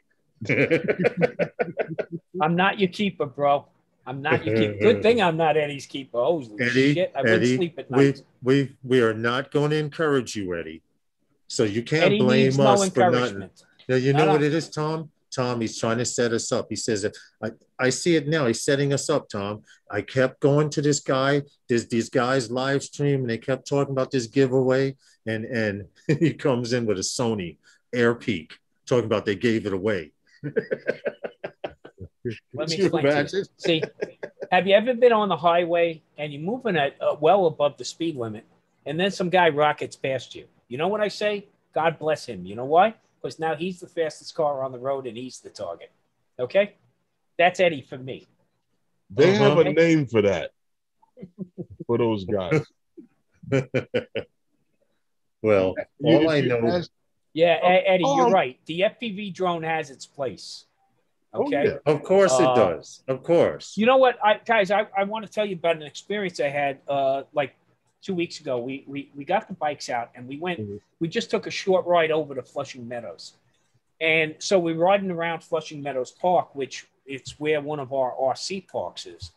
I'm not your keeper, bro. I'm not your keeper. Good thing I'm not Eddie's keeper. Holy shit. I wouldn't sleep at night. We are not going to encourage you, Eddie. So you can't Eddie needs blame no us for nothing. encouragement. Now, you know what it is, Tom? Tom, he's trying to set us up. He says, I see it now. He's setting us up, Tom. I kept going to this guy. There's these guys live stream, and they kept talking about this giveaway. And he comes in with a Sony Air Peak, talking about they gave it away. Let me explain to you. See, have you ever been on the highway and you're moving at well above the speed limit, and then some guy rockets past you? You know what I say? God bless him. You know why? Because now he's the fastest car on the road and he's the target. Okay? That's Eddie for me. They have a name for that, for those guys. Well, all I know. Yeah, Eddie, you're right. The FPV drone has its place. Okay? Oh, yeah. Of course it does. Of course. You know what, guys, I want to tell you about an experience I had like 2 weeks ago. We got the bikes out and we went, we just took a short ride over to Flushing Meadows. And so we're riding around Flushing Meadows Park, which it's where one of our RC parks is.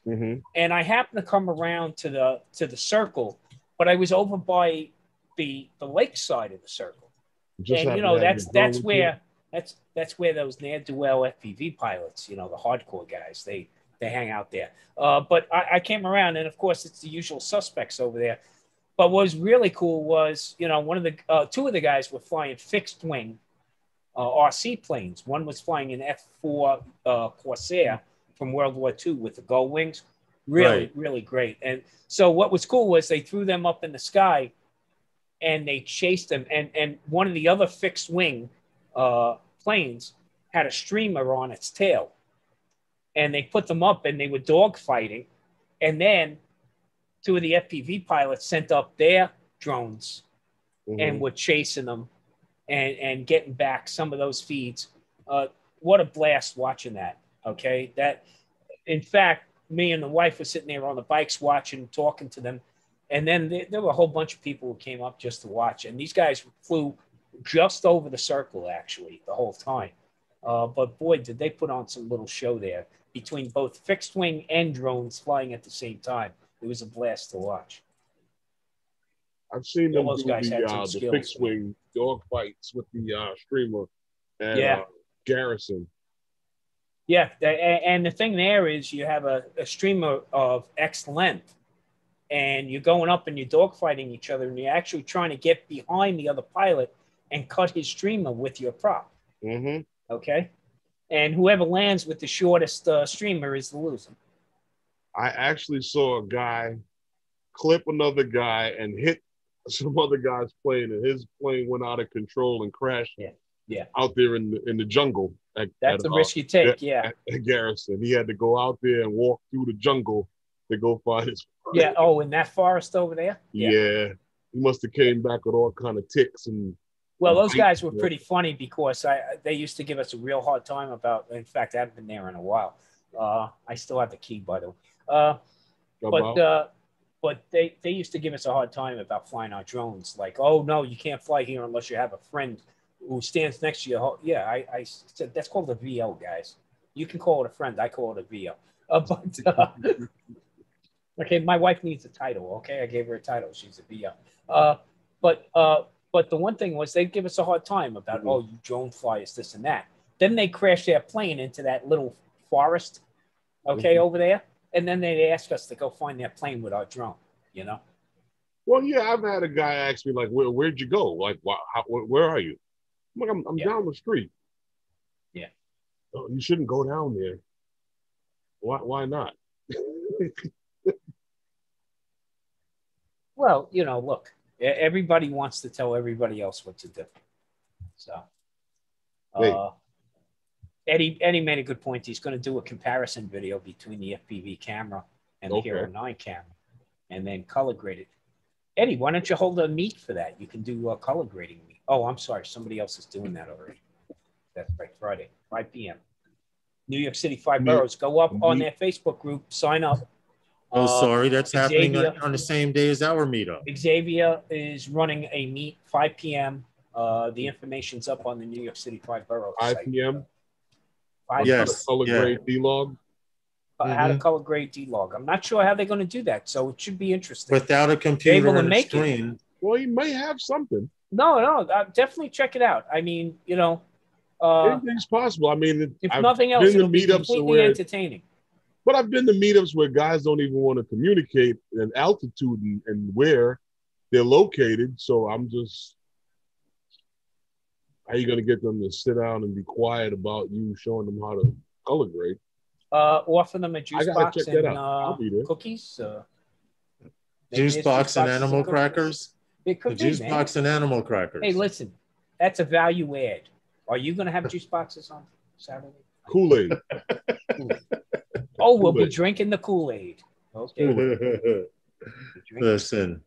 And I happened to come around to the circle, but I was over by the lake side of the circle. And you know, that's where those ne'er-do-well FPV pilots, you know, the hardcore guys, they hang out there. But I came around, and of course, it's the usual suspects over there. But what was really cool was, you know, two of the guys were flying fixed wing RC planes. One was flying an F4 Corsair from World War II with the gull wings. Really, really great. And so what was cool was they threw them up in the sky and they chased them. And one of the other fixed wing planes had a streamer on its tail. And they put them up and they were dogfighting. And then two of the FPV pilots sent up their drones and were chasing them and getting back some of those feeds. What a blast watching that. Okay. That, in fact, me and the wife were sitting there on the bikes watching, talking to them. And then there were a whole bunch of people who came up just to watch. And these guys flew just over the circle, actually, the whole time. But boy, did they put on some little show there between both fixed wing and drones flying at the same time. It was a blast to watch. I've seen them do the fixed wing dog fights with the streamer and Garrison. Yeah, and the thing there is you have a streamer of X length, and you're going up and you're dogfighting each other, and you're actually trying to get behind the other pilot and cut his streamer with your prop. Okay? And whoever lands with the shortest streamer is the loser. I actually saw a guy clip another guy and hit some other guy's plane, and his plane went out of control and crashed out there in the jungle. That's a risk you take, at Garrison. He had to go out there and walk through the jungle to go find his plane. Yeah, oh, in that forest over there? Yeah. He must have came back with all kind of ticks and well, those guys were pretty funny because they used to give us a real hard time about. In fact, I haven't been there in a while. I still have the key, by the way. But they used to give us a hard time about flying our drones. Like, oh no, you can't fly here unless you have a friend who stands next to you. Yeah, I said that's called a VO, guys. You can call it a friend. I call it a VO. Okay, my wife needs a title. Okay, I gave her a title. She's a VO. But the one thing was they'd give us a hard time about, oh, you drone flyers, this and that. Then they crashed their plane into that little forest, over there. And then they'd ask us to go find their plane with our drone, you know? Well, yeah, I've had a guy ask me, like, where'd you go? Like, where are you? I'm like, I'm down the street. Yeah. Oh, you shouldn't go down there. Why not? Well, you know, look, everybody wants to tell everybody else what to do. So, Eddie made a good point. He's going to do a comparison video between the FPV camera and the Hero 9 camera, and then color grade it. Eddie, why don't you hold a meet for that? You can do a color grading meet. Oh, I'm sorry. Somebody else is doing that already. That's right, Friday, 5 p.m. New York City 5 Boroughs. Go up on their Facebook group, sign up. Oh, sorry, that's happening on the same day as our meetup. Xavier is running a meet, 5 p.m. The information's up on the New York City 5 Boroughs 5 site. p.m.? Yes. Color grade D-log? How to color grade D-log. I'm not sure how they're going to do that, so it should be interesting. Without a computer and a screen. Well, he may have something. No, definitely check it out. I mean, you know. Anything's possible. I mean, if nothing else, it'll be completely entertaining. But I've been to meetups where guys don't even want to communicate in altitude and where they're located. So I'm just, how are you going to get them to sit down and be quiet about you showing them how to color grade? Offer them a juice box and cookies. Juice box and animal crackers? It could be, juice box and animal crackers. Hey, listen, that's a value add. Are you going to have juice boxes on Saturday? Kool-Aid. Oh, we'll be drinking the Kool-Aid. Okay. Listen.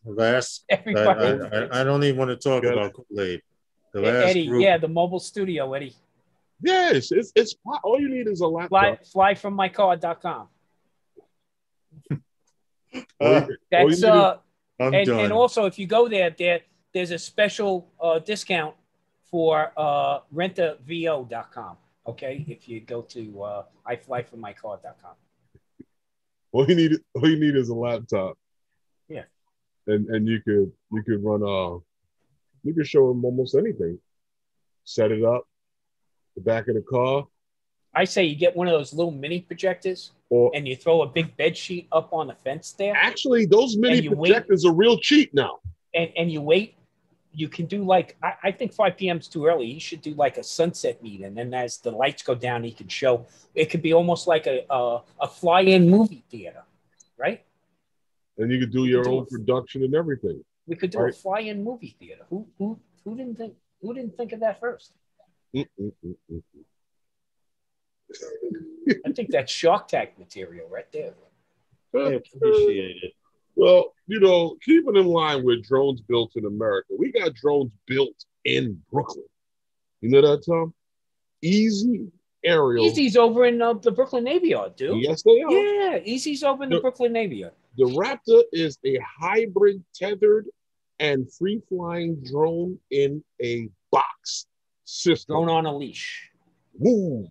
I don't even want to talk about Kool-Aid. Eddie, the mobile studio, Eddie. Yes, it's all you need is a laptop. Flyfrommycar.com. That's and also if you go there's a special discount for rentavo.com. Okay, if you go to iflyfrommycar.com. All you need is a laptop. Yeah. And you could run you could show them almost anything. Set it up, the back of the car. I say you get one of those little mini projectors and you throw a big bed sheet up on the fence there. Actually, those mini projectors are real cheap now. And you wait. You can do like, I think 5 p.m. is too early. You should do like a sunset meet. And then as the lights go down, he can show. It could be almost like a fly-in movie theater, right? And you could do your own production and everything. We could do a fly-in movie theater. Who didn't think of that first? I think that's Shark Tank material right there. I appreciate it. Well, you know, keeping in line with drones built in America, we got drones built in Brooklyn. You know that, Tom? Easy Aerial. Easy's over in the Brooklyn Navy Yard, dude. Yes, they are. Yeah, Easy's over in the Brooklyn Navy Yard. The Raptor is a hybrid tethered and free-flying drone in a box system. Drone on a leash. Woo.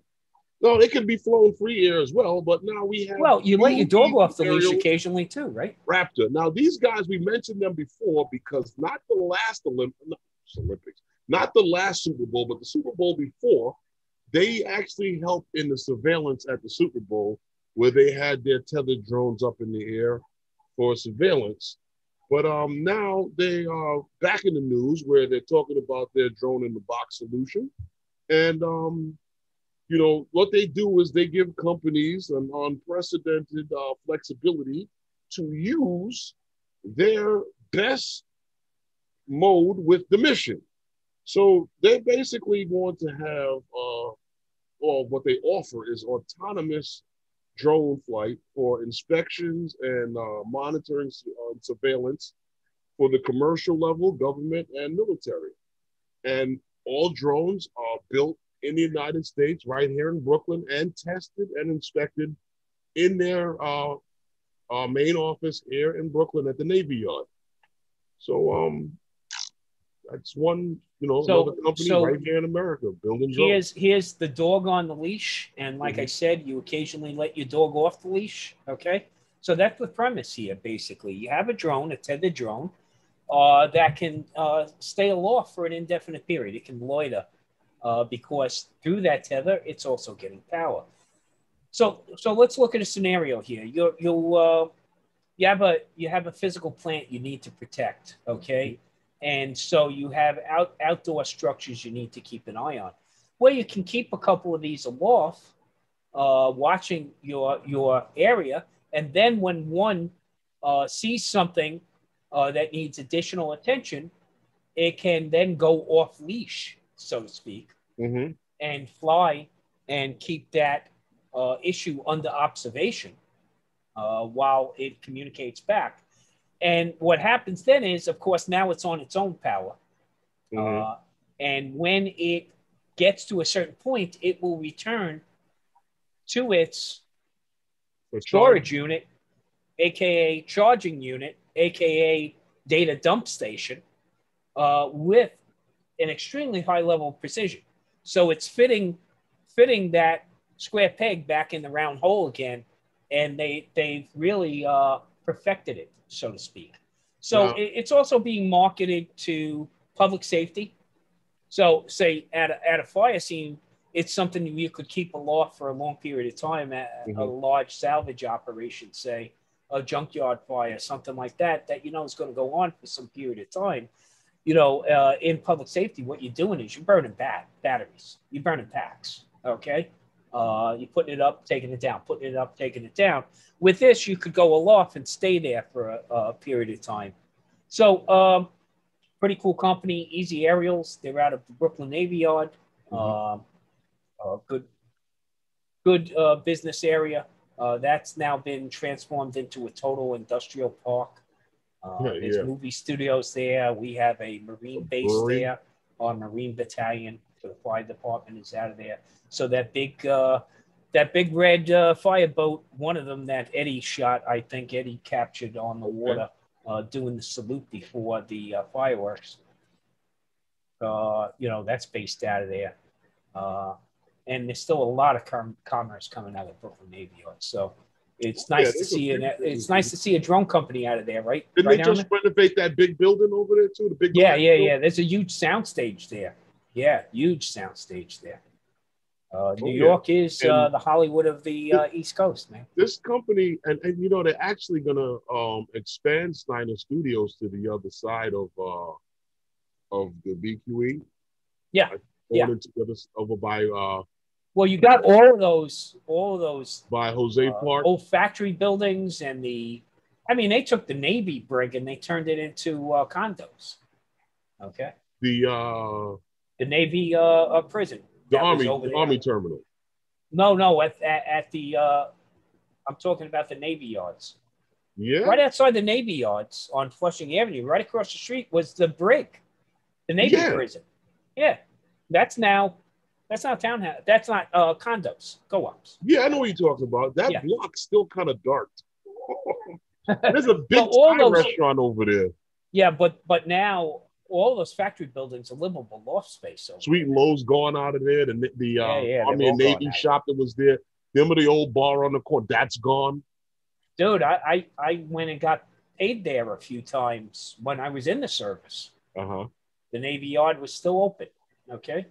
No, it can be flown free air as well, but now we have... Well, you let your dog off the leash occasionally too, right? Raptor. Now, these guys, we mentioned them before because not the last Olympics, not the last Super Bowl, but the Super Bowl before, they actually helped in the surveillance at the Super Bowl where they had their tethered drones up in the air for surveillance. But now they are back in the news where they're talking about their drone in the box solution. And, you know, what they do is they give companies an unprecedented flexibility to use their best mode with the mission. So they basically want to have, or what they offer is autonomous drone flight for inspections and monitoring and surveillance for the commercial level, government, and military. And all drones are built in the United States, right here in Brooklyn, and tested and inspected in their main office here in Brooklyn at the Navy Yard. So that's one, you know, another company right here in America building drones. Here's the dog on the leash, and like I said, you occasionally let your dog off the leash. Okay, so that's the premise here. Basically, you have a drone, a tethered drone, that can stay aloft for an indefinite period. It can loiter. Because through that tether, it's also getting power. So let's look at a scenario here. You have a physical plant you need to protect, okay? And so you have outdoor structures you need to keep an eye on. Well, you can keep a couple of these aloft, watching your area, and then when one sees something that needs additional attention, it can then go off leash, so to speak, and fly and keep that issue under observation while it communicates back. And what happens then is, of course, now it's on its own power. And when it gets to a certain point, it will return to its storage unit, aka charging unit, aka data dump station, with an extremely high level of precision. So it's fitting that square peg back in the round hole again, and they've really perfected it, so to speak. So it's also being marketed to public safety. So say at a fire scene, it's something you could keep aloft for a long period of time at a large salvage operation, say a junkyard fire, something like that you know is going to go on for some period of time. You know, in public safety, what you're doing is you're burning batteries, you're burning packs, okay? You're putting it up, taking it down, putting it up, taking it down. With this, you could go aloft and stay there for a period of time. So pretty cool company, Easy Aerials. They're out of the Brooklyn Navy Yard. Good business area. That's now been transformed into a total industrial park. There's movie studios there. We have a Marine base there. Our Marine Battalion for the fire department is out of there. So that big red fireboat, one of them that Eddie shot, I think Eddie captured on the water doing the salute before the fireworks. You know, that's based out of there. And there's still a lot of commerce coming out of Brooklyn Navy Yard. So it's nice to see it's nice to see a drone company out of there, right? Didn't they just renovate that big building over there too? The big yeah. There's a huge soundstage there. Yeah, huge soundstage there. New York is the Hollywood of the East Coast, man. This company, and you know, they're actually gonna expand Steiner Studios to the other side of the BQE. Yeah. Over by well, you got all of those by Jose Park, old factory buildings, and they took the Navy brig and they turned it into condos. Okay. The Navy prison. The Army terminal. No, at the I'm talking about the Navy yards. Yeah. Right outside the Navy yards on Flushing Avenue, right across the street was the brig, the Navy prison. Yeah. That's not townhouse. That's not condos, co-ops. Yeah, I know what you're talking about. That block's still kind of dark. There's a big restaurant over there. Yeah, but now all those factory buildings are livable loft space. Sweet and Low's gone out of there. The Army and Navy shop that was there. Remember the old bar on the corner? That's gone. Dude, I went and got paid there a few times when I was in the service. The Navy Yard was still open. Okay,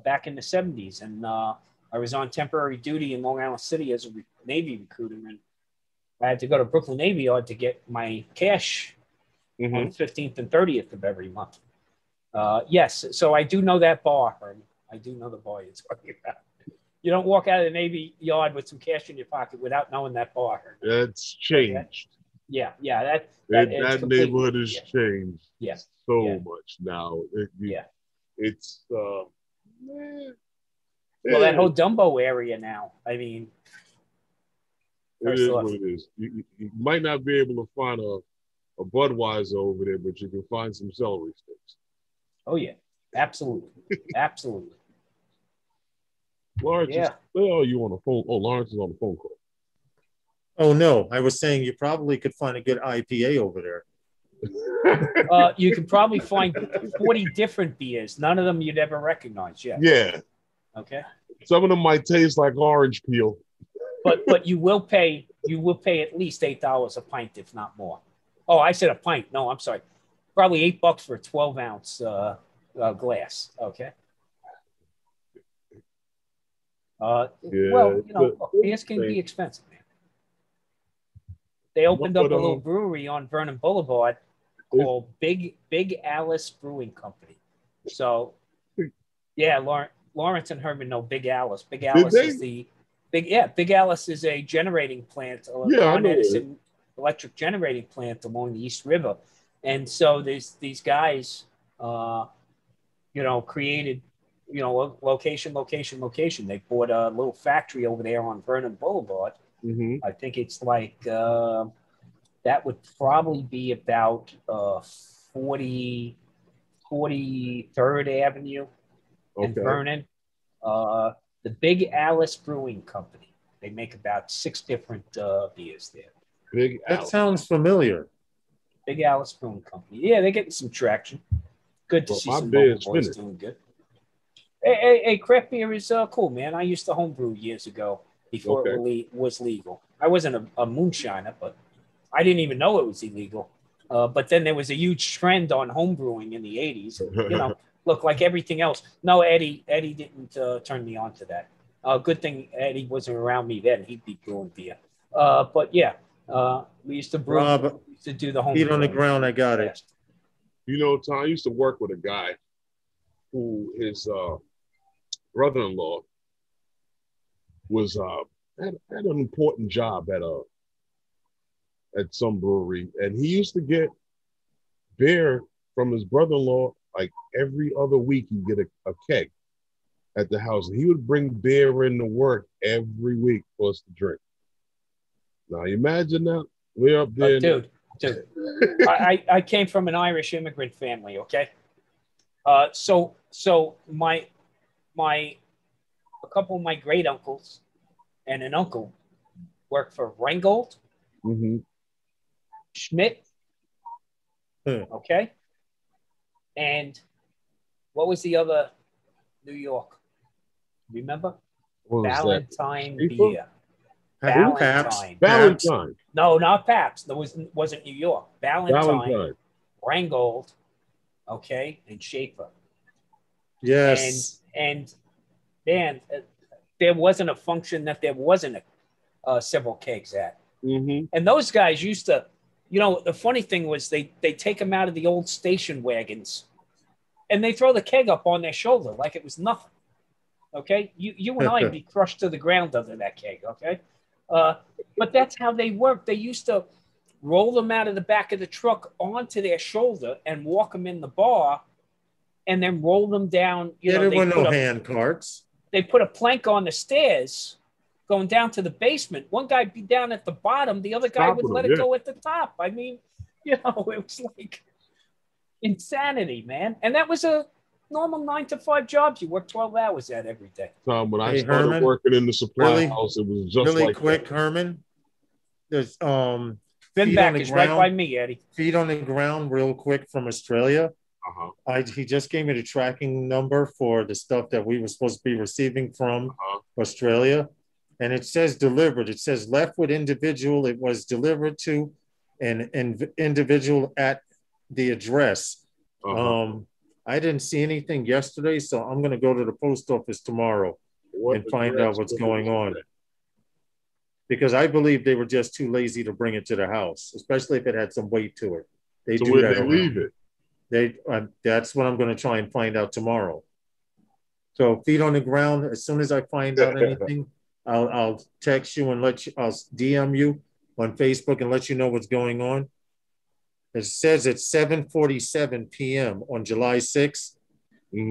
back in the 70s, and I was on temporary duty in Long Island City as a Navy recruiter, and I had to go to Brooklyn Navy Yard to get my cash on the 15th and 30th of every month. Yes, so I do know that bar, Herman. I do know the bar you're talking about. You don't walk out of the Navy Yard with some cash in your pocket without knowing that bar, Herman. That's changed. Yeah, that neighborhood has changed so much now. It's well, that whole Dumbo area now. I mean, it is what it is. You might not be able to find a Budweiser over there, but you can find some celery sticks. Oh yeah, absolutely, absolutely. Lawrence, you on the phone? Oh, Lawrence is on the phone call. Oh no, I was saying you probably could find a good IPA over there. You could probably find 40 different beers. None of them you'd ever recognize. Yeah. Okay. Some of them might taste like orange peel. But you will pay at least $8 a pint, if not more. Oh, I said a pint. No, I'm sorry. Probably $8 for a 12-ounce glass. Okay. Well, you know, beers can be expensive, man. They opened up a little brewery on Vernon Boulevard called Big Alice Brewing Company. So, yeah, Lawrence and Herman know Big Alice. Big Alice is Big Alice is a generating plant. I know. electric generating plant along the East River. And so there's these guys, created, location. They bought a little factory over there on Vernon Boulevard. Mm-hmm. I think it's like, that would probably be about 43rd Avenue in Vernon. The Big Alice Brewing Company. They make about 6 different beers there. Big That Alice. sounds familiar. Big Alice Brewing Company. Yeah, they're getting some traction. Good to see some local boys doing good. Hey, craft beer is cool, man. I used to homebrew years ago before it was legal. I wasn't a moonshiner, but I didn't even know it was illegal. But then there was a huge trend on homebrewing in the 80s. Look, like everything else. No, Eddie didn't turn me on to that. Good thing Eddie wasn't around me then. He'd be brewing beer. But yeah, we used to brew. Rob, we used to do the home. Feet on the ground. I got it. Tom, I used to work with a guy who his brother-in-law was had an important job at some brewery, and he used to get beer from his brother-in-law like every other week. He'd get a keg at the house, and he would bring beer into work every week for us to drink. Now imagine that we're up there, dude. I came from an Irish immigrant family. Okay, so a couple of my great uncles and an uncle worked for Reingold, Schmidt. Okay, and what was the other New York? Remember? Valentine beer. Valentine. No, not Pabst. There wasn't New York. Valentine. Reingold, okay, and Schaefer. Yes. And man, there wasn't a function that there wasn't several kegs at. And those guys used to, the funny thing was they take them out of the old station wagons and they throw the keg up on their shoulder like it was nothing. Okay, you and I would be crushed to the ground under that keg. Okay, but that's how they worked. They used to roll them out of the back of the truck onto their shoulder and walk them in the bar, and then roll them down. There were no hand carts. They put a plank on the stairs going down to the basement. One guy would be down at the bottom. The other guy would let it go at the top. I mean, it was like insanity, man. And that was a normal 9-to-5 jobs. You work 12 hours at every day. Tom, when I started working in the supply house, it was just really like quick, that. Herman. There's Finback is right by me, Eddie. Feet on the ground, real quick, from Australia. He just gave me the tracking number for the stuff that we were supposed to be receiving from Australia, and it says delivered. It says left with individual. It was delivered to an individual at the address. I didn't see anything yesterday, so I'm going to go to the post office tomorrow and find out what's going on. Because I believe they were just too lazy to bring it to the house, especially if it had some weight to it. They do that. They leave it. That's what I'm going to try and find out tomorrow. So feet on the ground. As soon as I find out anything, I'll text you and I'll DM you on Facebook and let you know what's going on. It says it's 7:47 p.m. on July 6th.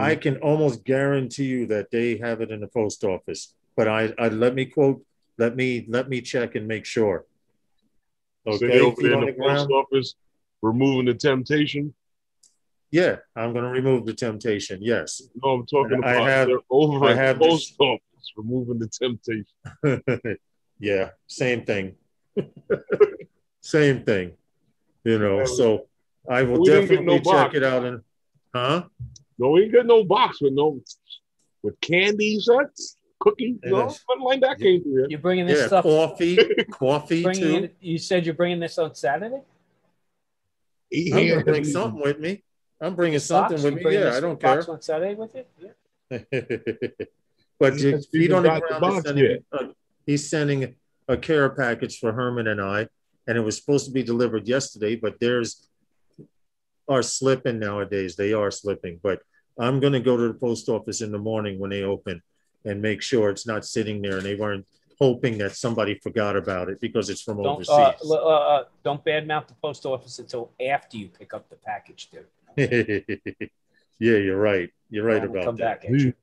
I can almost guarantee you that they have it in the post office. But let me check and make sure. Okay. So over there in the post office, removing the temptation. Yeah, I'm going to remove the temptation. Yes. No, I'm talking about they're over at the post office, removing the temptation. Yeah, same thing. Same thing. So I will definitely check it out. And no, we ain't got no box with candy sets, cookies, nothing like that came through here. You're bringing this stuff. Coffee too. You said you're bringing this on Saturday? I'm going to bring something with me. I'm bringing something with me. Yeah, I don't care. Box on Saturday with you? Yeah. But feet on the ground. He's sending a care package for Herman and I. And it was supposed to be delivered yesterday, but theirs are slipping nowadays. They are slipping. But I'm going to go to the post office in the morning when they open and make sure it's not sitting there and they weren't hoping that somebody forgot about it because it's from overseas. Don't badmouth the post office until after you pick up the package, dude. Yeah, you're right. You're right about come that. Back at you.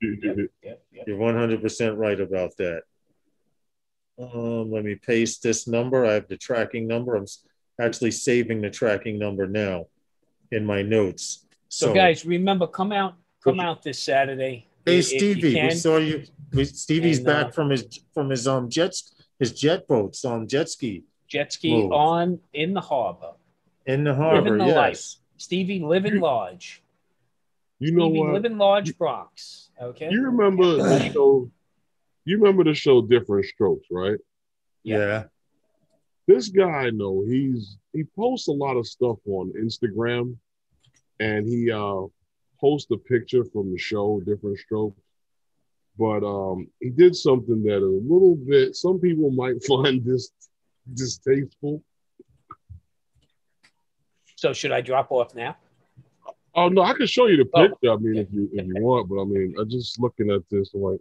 Yep. You're 100% right about that. Let me paste this number. I have the tracking number. I'm actually saving the tracking number now in my notes. So guys, remember, come out this Saturday. Hey, Stevie, we saw you. Stevie's back from his jet boats on jet ski. Jet ski mode. In the harbor. In the harbor, living the life. Stevie living large. You know Stevie what? Living large Bronx. Okay. You remember the show? You remember the show Different Strokes, right? Yeah. This guy, he posts a lot of stuff on Instagram, and he posts a picture from the show Different Strokes. But he did something that a little bit, some people might find distasteful. So should I drop off now? Oh no, I can show you the picture. I mean, if you want, but I mean, I'm just looking at this like.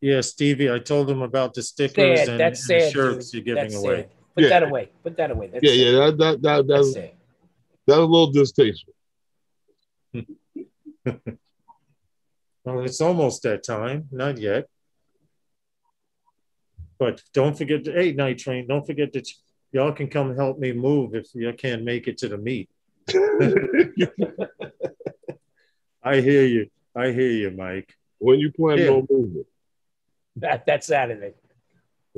Yeah, Stevie, I told him about the stickers and the shirts you're giving away. Put that away. Put that away. That's that's a little distasteful. Well, it's almost that time. Not yet. But don't forget the Night Train. Don't forget that y'all can come help me move if you can't make it to the meet. I hear you, Mike. When you plan on moving? That's Saturday.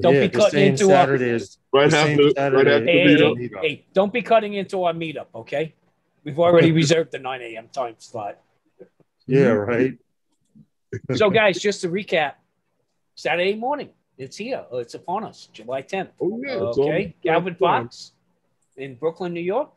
Don't be cutting into Saturdays. Right after the meetup. Hey, don't be cutting into our meetup, okay? We've already reserved the 9 a.m. time slot. Yeah, right. So, guys, just to recap, Saturday morning, it's here. It's upon us, July 10th. Oh, yeah. Okay, Calvin Fox in Brooklyn, New York.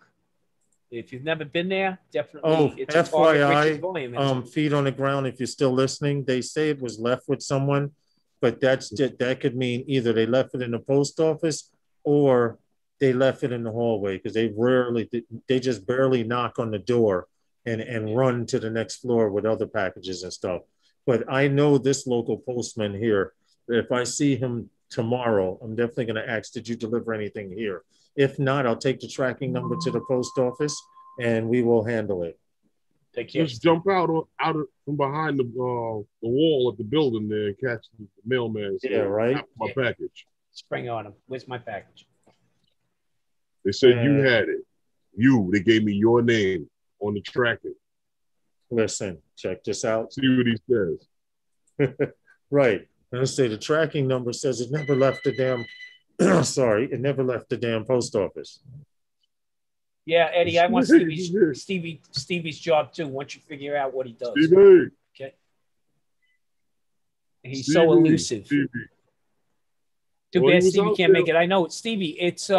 If you've never been there, definitely. It's FYI, feet on the ground. If you're still listening, they say it was left with someone, but that could mean either they left it in the post office or they left it in the hallway because they just barely knock on the door and run to the next floor with other packages and stuff. But I know this local postman here. If I see him tomorrow, I'm definitely going to ask, did you deliver anything here? If not, I'll take the tracking number to the post office and we will handle it. Just jump out from behind the wall of the building there and catch the mailman. Yeah, right. My package. Spring on him. Where's my package? They said you had it. They gave me your name on the tracking. Listen, check this out. See what he says. Right. Let's say the tracking number says it never left the damn. Sorry, it never left the damn post office. Yeah, Eddie, I want Stevie's job too. Once you figure out what he does. Stevie. Okay. He's so elusive. Stevie. Too bad Stevie can't make it. I know, Stevie. It's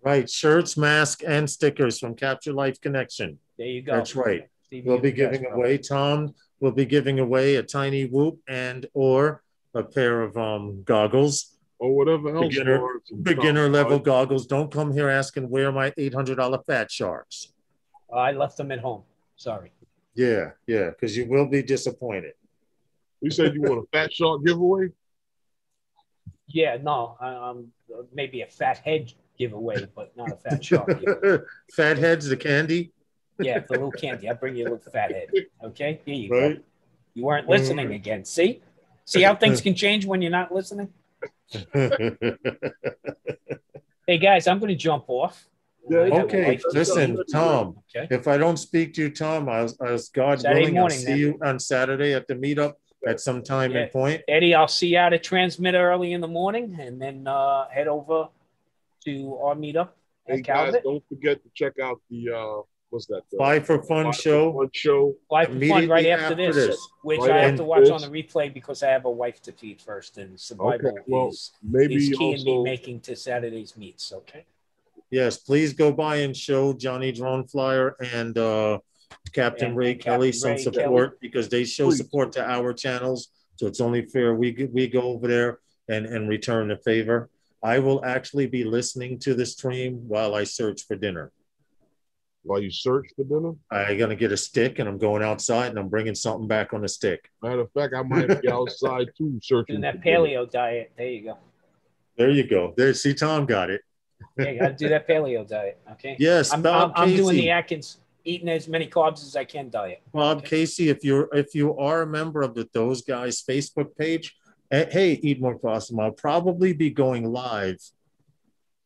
right. Shirts, masks, and stickers from Capture Life Connection. There you go. That's right. Stevie, we'll be giving away. Tom will be giving away a tiny whoop and or a pair of goggles. Or whatever else. Beginner level goggles. Don't come here asking where are my $800 Fat Sharks. I left them at home. Sorry. Yeah, because you will be disappointed. You said you want a Fat Shark giveaway? Yeah, no. Maybe a fat head giveaway, but not a Fat Shark giveaway. Fat heads, the candy? Yeah, the little candy. I'll bring you a little fat head. Okay? Here you go. You weren't listening again. See how things can change when you're not listening? Hey guys, I'm going to jump off. Okay, listen, Tom. Okay. If I don't speak to you, Tom, I'll God willing, I'll see you on Saturday at the meetup at some time and point. Eddie, I'll see you out at Transmitter early in the morning, and then head over to our meetup. Hey guys, don't forget to check out the what's that? Fly for Fun show. Fly for Fun right after this, which I have to watch on the replay because I have a wife to feed first, and survival is key in me making to Saturday's meets. Okay. Yes, please go by and show Johnny Drone Flyer and Captain Ray Kelly some support because they show support to our channels. So it's only fair we go over there and return the favor. I will actually be listening to the stream while I search for dinner. While you search for dinner? I'm going to get a stick and I'm going outside and I'm bringing something back on the stick. Matter of fact, I might be outside too searching. Doing that paleo diet. There you go. There you go. There, see, Tom got it. Yeah, you got to do that paleo diet. Okay. Yes, I'm doing the Atkins, eating as many carbs as I can diet. Bob Casey, if you are a member of the Those Guys Facebook page, hey, Eat More Awesome, I'll probably be going live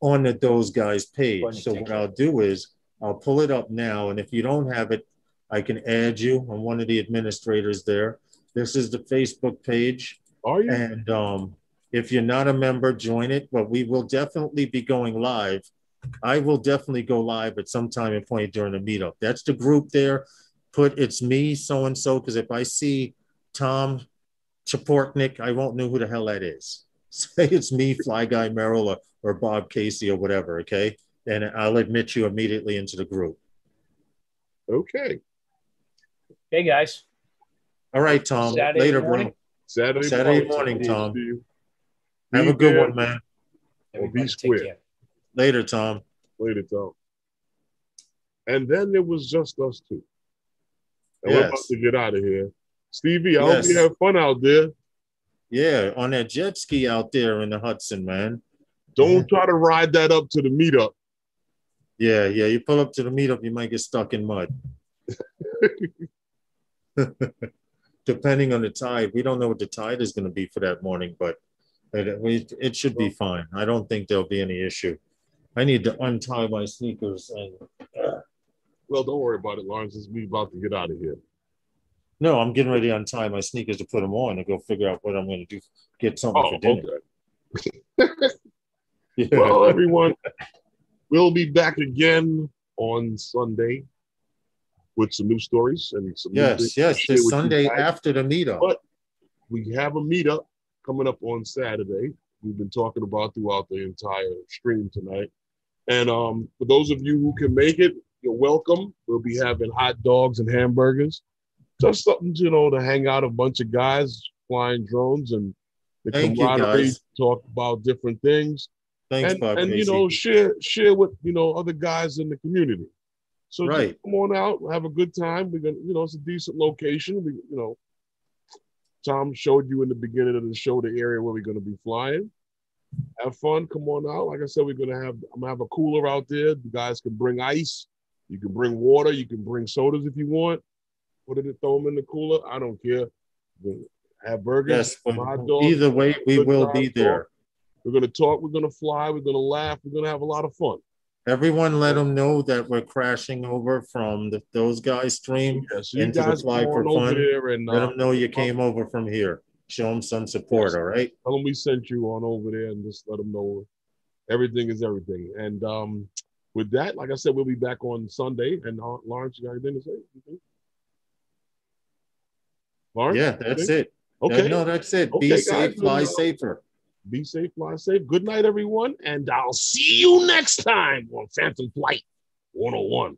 on the Those Guys page. So what I'll do is I'll pull it up now, and if you don't have it, I can add you. I'm one of the administrators there. This is the Facebook page. Are you? And if you're not a member, join it. But we will definitely be going live. I will definitely go live at some time and point during the meetup. That's the group there. Put it's me, so and so, because if I see Tom Chaportnik, I won't know who the hell that is. Say it's me, Fly Guy Merrill, or Bob Casey, or whatever. Okay, and I'll admit you immediately into the group. Okay. Hey guys. All right, Tom. Saturday Later, morning. bro. Saturday morning, Tom. Be Have a good one, man. Be square. Later, Tom. Later, Tom. And then there was just us two. And yes. We're about to get out of here. Stevie, I hope you have fun out there. Yeah, on that jet ski out there in the Hudson, man. Don't try to ride that up to the meetup. Yeah. You pull up to the meetup, you might get stuck in mud. Depending on the tide. We don't know what the tide is going to be for that morning, but it should be fine. I don't think there'll be any issue. I need to untie my sneakers. Well, don't worry about it, Lawrence. We're about to get out of here. No, I'm getting ready to untie my sneakers to put them on and go figure out what I'm going to do. Get something for dinner. Okay. Yeah. Well, everyone, we'll be back again on Sunday with some new stories and some yes, the Sunday after the meetup. But we have a meetup coming up on Saturday. We've been talking about throughout the entire stream tonight. And for those of you who can make it, you're welcome. We'll be having hot dogs and hamburgers. Just something, to hang out a bunch of guys flying drones and the camaraderie, talk about different things. Thanks, Bob. And share with other guys in the community. So just come on out, have a good time. We're gonna, it's a decent location. Tom showed you in the beginning of the show the area where we're gonna be flying. Have fun, come on out. Like I said, I'm gonna have a cooler out there. You guys can bring ice, you can bring water, you can bring sodas if you want. Put it and throw them in the cooler. I don't care. Have burgers, hot dogs. Either way, we will be there. We're gonna talk, we're gonna fly, we're gonna laugh, we're gonna have a lot of fun. Everyone let them know that we're crashing over from Those Guys stream into the Fly for Fun. And, let them know you came over from here. Show them some support, all right? Tell them we sent you on over there and just let them know everything is everything. And with that, like I said, we'll be back on Sunday. And Lawrence, you got anything to say? Lawrence? Yeah, that's it. Okay. No, that's it. Okay, be safe, fly safer. Be safe, fly safe. Good night, everyone. And I'll see you next time on Phantom Flight 101.